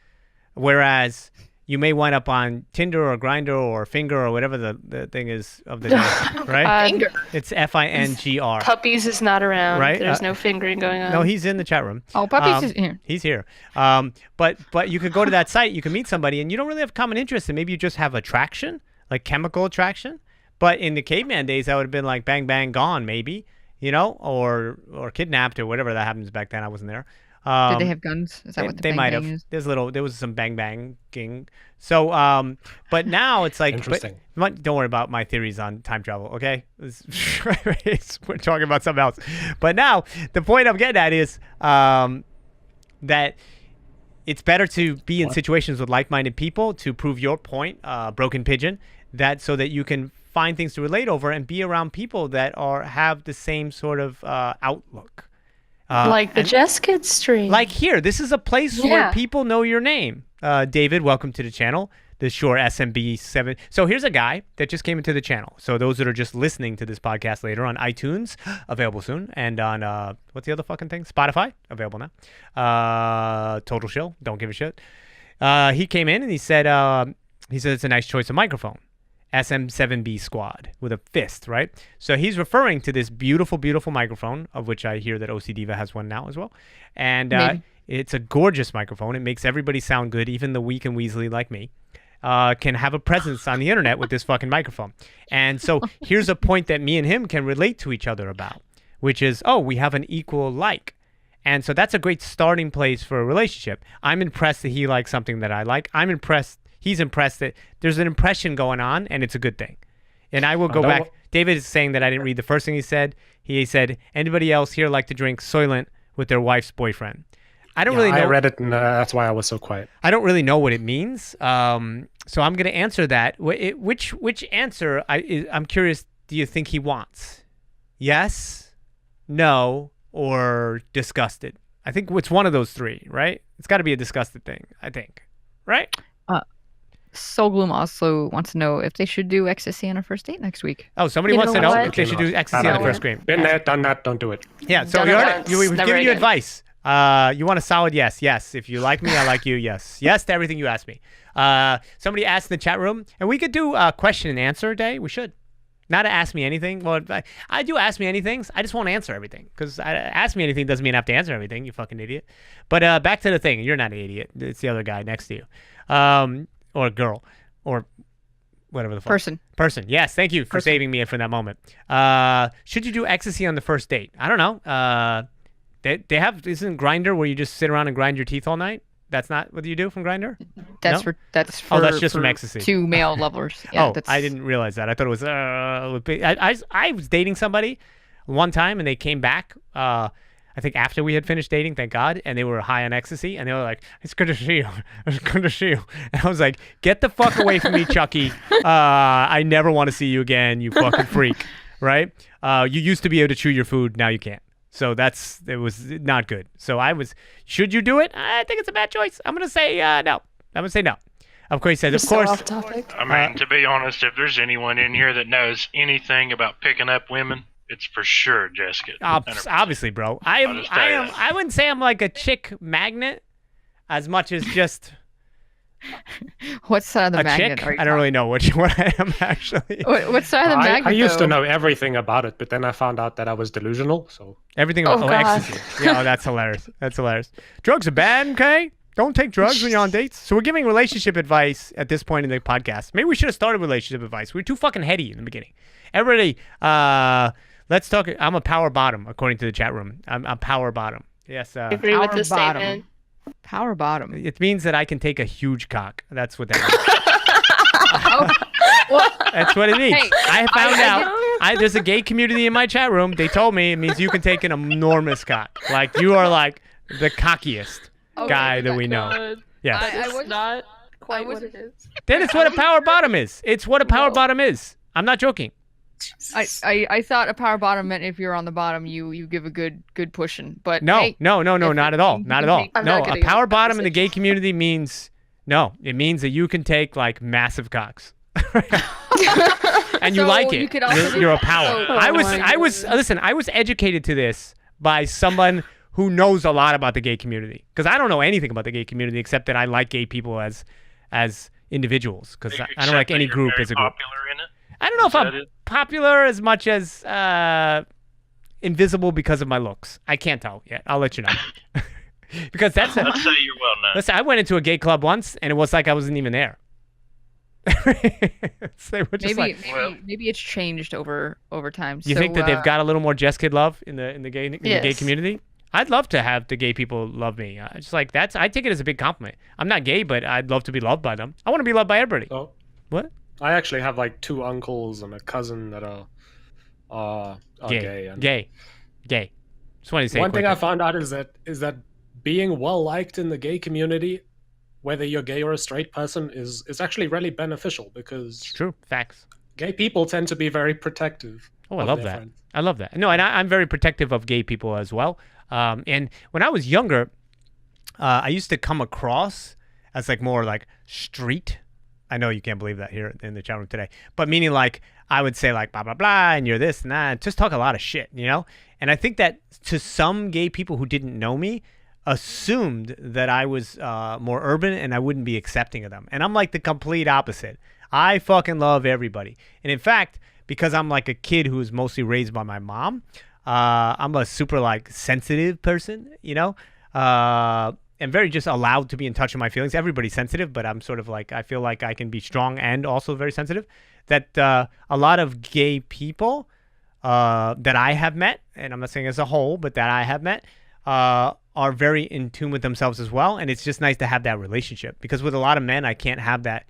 Whereas you may wind up on Tinder or Grindr or Finger or whatever the thing is of the day, right? Finger. It's FINGR. Puppies is not around. Right? There's no fingering going on. No, he's in the chat room. Oh, puppies is here. He's here. But you could go to that site, you can meet somebody, and you don't really have common interests, and maybe you just have attraction, like chemical attraction. But in the caveman days, that would have been like bang, bang, gone, maybe, you know, or kidnapped or whatever that happens back then. I wasn't there. Did they have guns? Is that what the they bang might bang have. is? There was some bang banging. So, but now it's like, Interesting. But don't worry about my theories on time travel, okay? We're talking about something else. But now the point I'm getting at is that it's better to be in situations with like-minded people to prove your point, broken pigeon, that so that you can find things to relate over and be around people that have the same sort of outlook. Like the Jeskid stream. Like here, this is a place where Yeah. people know your name. David, welcome to the channel. The Shore SMB7. So here's a guy that just came into the channel. So those that are just listening to this podcast later on iTunes, available soon, and on what's the other fucking thing? Spotify, available now. Total Shill, don't give a shit. He came in and he said it's a nice choice of microphone. SM7B Squad with a fist, right? So he's referring to this beautiful, beautiful microphone, of which I hear that OC Diva has one now as well. And it's a gorgeous microphone. It makes everybody sound good, even the weak and weaselly like me. Can have a presence on the internet with this fucking microphone. And so here's a point that me and him can relate to each other about, which is, we have an equal like. And so that's a great starting place for a relationship. I'm impressed that he likes something that I like. He's impressed that there's an impression going on, and it's a good thing. And I will go back. David is saying that I didn't read the first thing he said. He said, anybody else here like to drink Soylent with their wife's boyfriend? I don't really know. I read it, and that's why I was so quiet. I don't really know what it means. So I'm going to answer that. Which answer, I'm curious, do you think he wants? Yes, no, or disgusted? I think it's one of those three, right? It's got to be a disgusted thing, I think. Right? Soul Gloom also wants to know if they should do ecstasy on a first date next week. Oh, somebody You wants to know know what? if they should do ecstasy on the first screen. Been there, done that, don't do it. Yeah, so Done you it heard it. once, We've never given you again. advice. You want a solid yes. Yes. If you like me, I like you. Yes. Yes to everything you asked me. Somebody asked in the chat room, and we could do a question and answer day. We should. Not to ask me anything. Well, I do ask me anything. I just won't answer everything. Because ask me anything doesn't mean I have to answer everything, you fucking idiot. But back to the thing. You're not an idiot. It's the other guy next to you. Or girl. Or whatever the fuck. Person. Yes, thank you for saving me from that moment. Should you do ecstasy on the first date? I don't know. They have, isn't Grinder where you just sit around and grind your teeth all night? That's not what you do from Grinder? That's No? for that's just for from ecstasy. 2 male lovers. Yeah, I didn't realize that. I thought it was. I was dating somebody one time and they came back. I think after we had finished dating, thank God, and they were high on ecstasy, and they were like, "It's good to see you. It's good to see you." And I was like, "Get the fuck away from me, Chucky. I never want to see you again, you fucking freak." Right? You used to be able to chew your food, now you can't. So it was not good. So should you do it? I think it's a bad choice. I'm gonna say no. I'm gonna say no. Of course, he says, of course. Off topic. I mean, to be honest, if there's anyone in here that knows anything about picking up women, it's for sure Jeskid. Obviously, bro. I wouldn't say I'm like a chick magnet as much as just What side of the a magnet chick. are you I don't really know what I am actually. What side of the magnet? I used to though? know everything about it, but then I found out that I was delusional. So Everything about Oh, God. ecstasy. Yeah, that's hilarious. That's hilarious. Drugs are bad, okay? Don't take drugs when you're on dates. So we're giving relationship advice at this point in the podcast. Maybe we should have started relationship advice. We were too fucking heady in the beginning. Everybody, let's talk. I'm a power bottom, according to the chat room. I'm a power bottom. Yes. Agree with Power this bottom. statement. Power bottom. It means that I can take a huge cock. That's what that means. That's what it means. Hey, I found out. There's a gay community in my chat room. They told me it means you can take an enormous cock. Like you are like the cockiest guy that we know. God. Yeah. I was Not quite I was- what it is. Then it's what a power bottom is. It's what a power bottom is. I'm not joking. I thought a power bottom meant if you're on the bottom, you give a good pushing. But No, hey, no, if not at all. Not at all. I'm No, not a getting power into that bottom in the gay conversation. community means it means that you can take like massive cocks. And you So like you it. could also You're a do- power. Oh I my was listen, I was educated to this by someone who knows a lot about the gay community. Because I don't know anything about the gay community except that I like gay people as individuals. Because I don't like any group as a group. Popular in it. I don't know if Is that I'm it? popular as much as invisible because of my looks. I can't tell yet. I'll let you know. Because that's Let's say you're well known. listen, I went into a gay club once and it was like I wasn't even there. They were just maybe like, Well- maybe it's changed over time. you So, think that they've got a little more Jeskid love in the gay the gay Yes. community? I'd love to have the gay people love me. Just like I take it as a big compliment. I'm not gay, but I'd love to be loved by them. I want to be loved by everybody. So What? I actually have like 2 uncles and a cousin that are gay. And Gay. Just wanted to say one thing quickly. I found out is that being well liked in the gay community, whether you're gay or a straight person, is actually really beneficial because True. Facts. gay people tend to be very protective. Oh, I of love their that. friends. I love that. No, and I'm very protective of gay people as well. And when I was younger, I used to come across as like more like street. I know you can't believe that here in the chat room today, but meaning like I would say like blah blah blah, and you're this and that, and just talk a lot of shit, you know. And I think that to some gay people who didn't know me, assumed that I was more urban and I wouldn't be accepting of them. And I'm like the complete opposite. I fucking love everybody. And in fact, because I'm like a kid who was mostly raised by my mom, I'm a super like sensitive person, you know, and very just allowed to be in touch with my feelings. Everybody's sensitive, but I'm sort of like, I feel like I can be strong and also very sensitive. That a lot of gay people that I have met, and I'm not saying as a whole, but that I have met, are very in tune with themselves as well. And it's just nice to have that relationship, because with a lot of men, I can't have that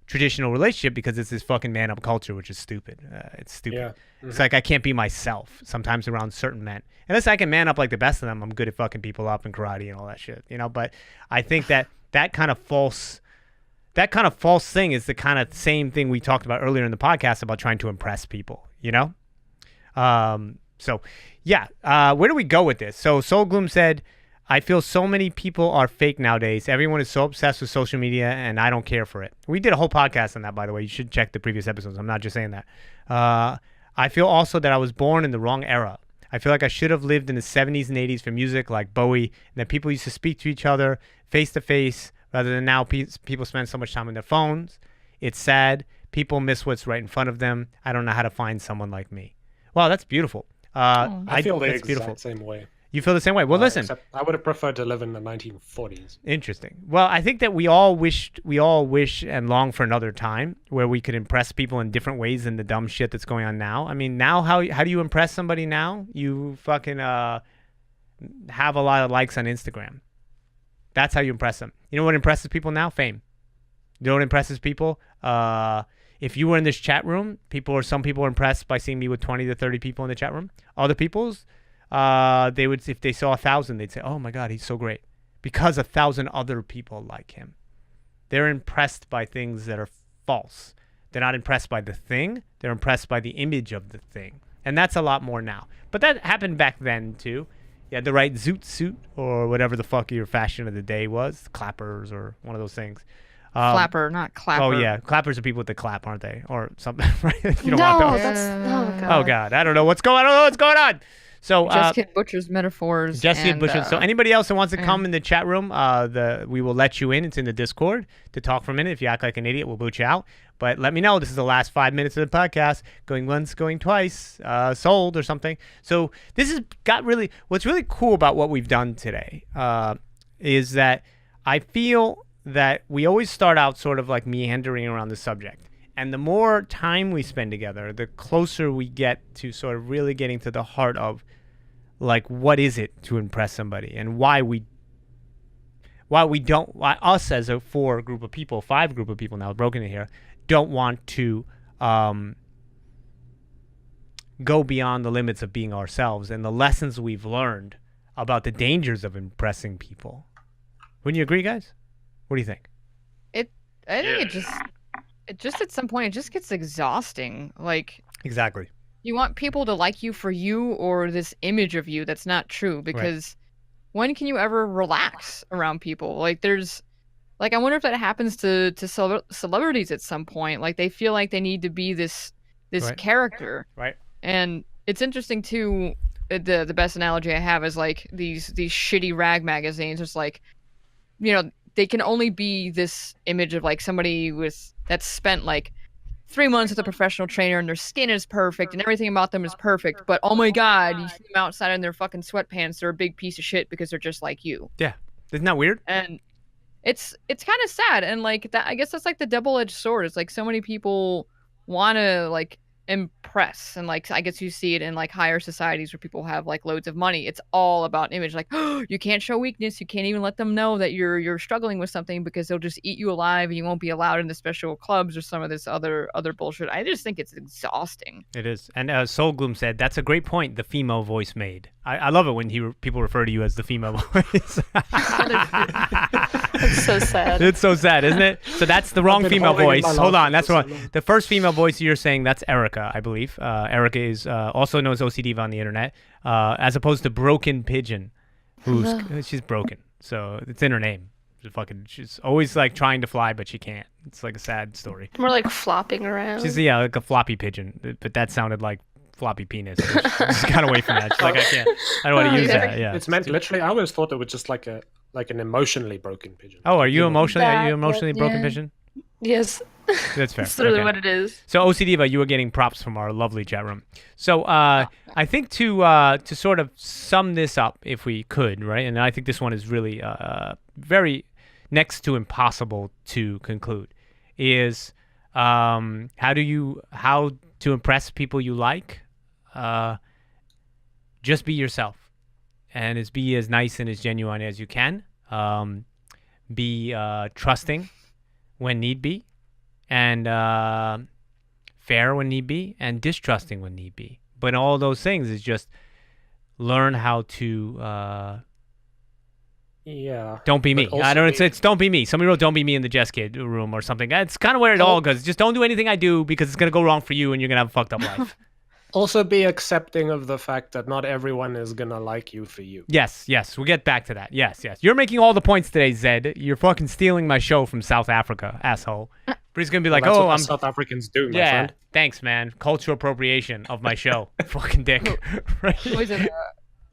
traditional relationship because it's this fucking man up culture, which is stupid. It's stupid. Yeah. It's like I can't be myself sometimes around certain men. Unless I can man up like the best of them, I'm good at fucking people up in karate and all that shit, you know. But I think that kind of false thing is the kind of same thing we talked about earlier in the podcast about trying to impress people, you know. So yeah, where do we go with this? So Soul Gloom said, I feel so many people are fake nowadays. Everyone is so obsessed with social media, and I don't care for it. We did a whole podcast on that, by the way. You should check the previous episodes. I'm not just saying that. I feel also that I was born in the wrong era. I feel like I should have lived in the 70s and 80s for music like Bowie, and that people used to speak to each other face to face rather than now people spend so much time on their phones. It's sad. People miss what's right in front of them. I don't know how to find someone like me. Wow, that's beautiful. I feel the that's exact beautiful. same way. You feel the same way. Well, listen. Except I would have preferred to live in the 1940s. Interesting. Well, I think that we all wish and long for another time where we could impress people in different ways than the dumb shit that's going on now. I mean, now how do you impress somebody now? You fucking have a lot of likes on Instagram. That's how you impress them. You know what impresses people now? Fame. You know what impresses people? If you were in this chat room, some people are impressed by seeing me with 20 to 30 people in the chat room. Other people's, they would, if they saw 1,000, they'd say, "Oh my God, he's so great," because 1,000 other people like him. They're impressed by things that are false. They're not impressed by the thing. They're impressed by the image of the thing, and that's a lot more now. But that happened back then too. You had the right zoot suit or whatever the fuck your fashion of the day was, clappers or one of those things. Flapper, not clapper. Oh yeah, clappers are people with the clap, aren't they, or something? Right? You don't no, want those. that's Oh God, I don't know what's going on. So Jeskid butchers metaphors. Jeskid butchers. So anybody else that wants to yeah. come in the chat room, we will let you in. It's in the Discord to talk for a minute. If you act like an idiot, we'll boot you out. But let me know. This is the last 5 minutes of the podcast. Going once, going twice. Sold or something. So this has got really. What's really cool about what we've done today is that I feel that we always start out sort of like meandering around the subject. And the more time we spend together, the closer we get to sort of really getting to the heart of, like, what is it to impress somebody, and why us as a five group of people now, broken in here, don't want to go beyond the limits of being ourselves and the lessons we've learned about the dangers of impressing people. Wouldn't you agree, guys? What do you think? I think it just at some point it just gets exhausting. Like, Exactly. you want people to like you for you or this image of you that's not true, because when can you ever relax around people? Like, I wonder if that happens to celebrities at some point. Like, they feel like they need to be this Right. character. Right. And it's interesting too. The best analogy I have is like these shitty rag magazines. It's like, you know, they can only be this image of like somebody that's spent like 3 months with a professional trainer and their skin is perfect and everything about them is perfect. But oh my God, you see them outside in their fucking sweatpants. They're a big piece of shit because they're just like you. Yeah. Isn't that weird? And it's kind of sad. And like that, I guess that's like the double-edged sword. It's like so many people want to like impress, and like I guess you see it in like higher societies where people have like loads of money. It's all about image. Like, oh, you can't show weakness. You can't even let them know that you're struggling with something, because they'll just eat you alive and you won't be allowed in the special clubs or some of this other bullshit. I just think it's exhausting. It is. And Soul Gloom said, that's a great point the female voice made. I love it when people refer to you as the female voice. It's so sad. It's so sad, isn't it? So that's the wrong female voice. Hold on, that's wrong. so long. The first female voice you're saying, that's Erica, I believe. Erica is also known as OCD on the internet, as opposed to Broken Pigeon, she's broken. So it's in her name. She's always like trying to fly, but she can't. It's like a sad story. More like flopping around. She's like a floppy pigeon, but that sounded like floppy penis. So she got away from that. She's like, I don't want to use that. Yeah. It's meant literally. I always thought it was just like an emotionally broken pigeon. Oh, are you know, emotionally? Are you That, emotionally broken yeah. pigeon? Yes. That's fair. That's literally Okay. what it is. So OCDiva, you were getting props from our lovely chat room. So I think to sort of sum this up, if we could, right? And I think this one is really very next to impossible to conclude. Is how to impress people you like? Just be yourself, and be as nice and as genuine as you can. Be trusting when need be, and fair when need be, and distrusting when need be. But all those things is just learn how to Yeah. don't be me. But also I don't know. be- It's don't be me. Somebody wrote "Don't be me" in the Jeskid room or something. That's kind of where it all goes. Just don't do anything I do, because it's gonna go wrong for you, and you're gonna have a fucked up life. Also be accepting of the fact that not everyone is gonna like you for you. Yes, we'll get back to that. Yes. You're making all the points today, Zed. You're fucking stealing my show from South Africa, asshole. But he's gonna be like, That's oh, what I'm the South Africans do, my yeah. friend. Thanks, man. Cultural appropriation of my show. Fucking dick. Right? What was it?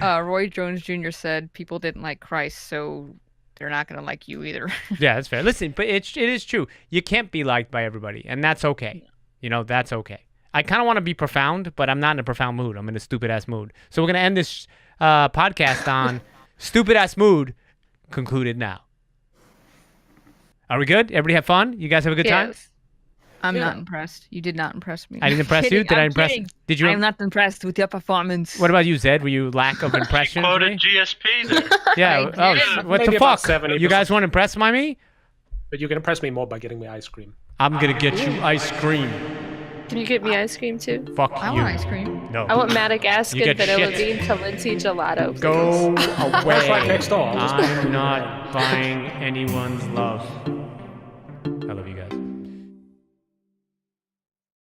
Roy Jones Jr. said people didn't like Christ, so they're not gonna like you either. Yeah, that's fair. Listen, but it is true. You can't be liked by everybody, and that's okay. You know, that's okay. I kind of want to be profound, but I'm not in a profound mood. I'm in a stupid ass mood. So we're gonna end this podcast on stupid ass mood. Concluded now. Are we good? Everybody have fun? You guys have a good time? Yes. I'm not impressed. You did not impress me. I didn't impress you. Did I impress? Did you? I'm not impressed with your performance. What about you, Zed? Were you lack of impression? for Quoted me? GSP there. Yeah. I Oh, did. what the Maybe about fuck? 70%. You guys want to impress by me? But you can impress me more by getting me ice cream. I'm gonna get you ice cream. Can you get me ice cream too? Fuck I you. want ice cream. No. I want Matic You Askin get vanilla shit. bean to Lindsay gelato. Please. Go away. That's right next door. I'm not buying anyone's love.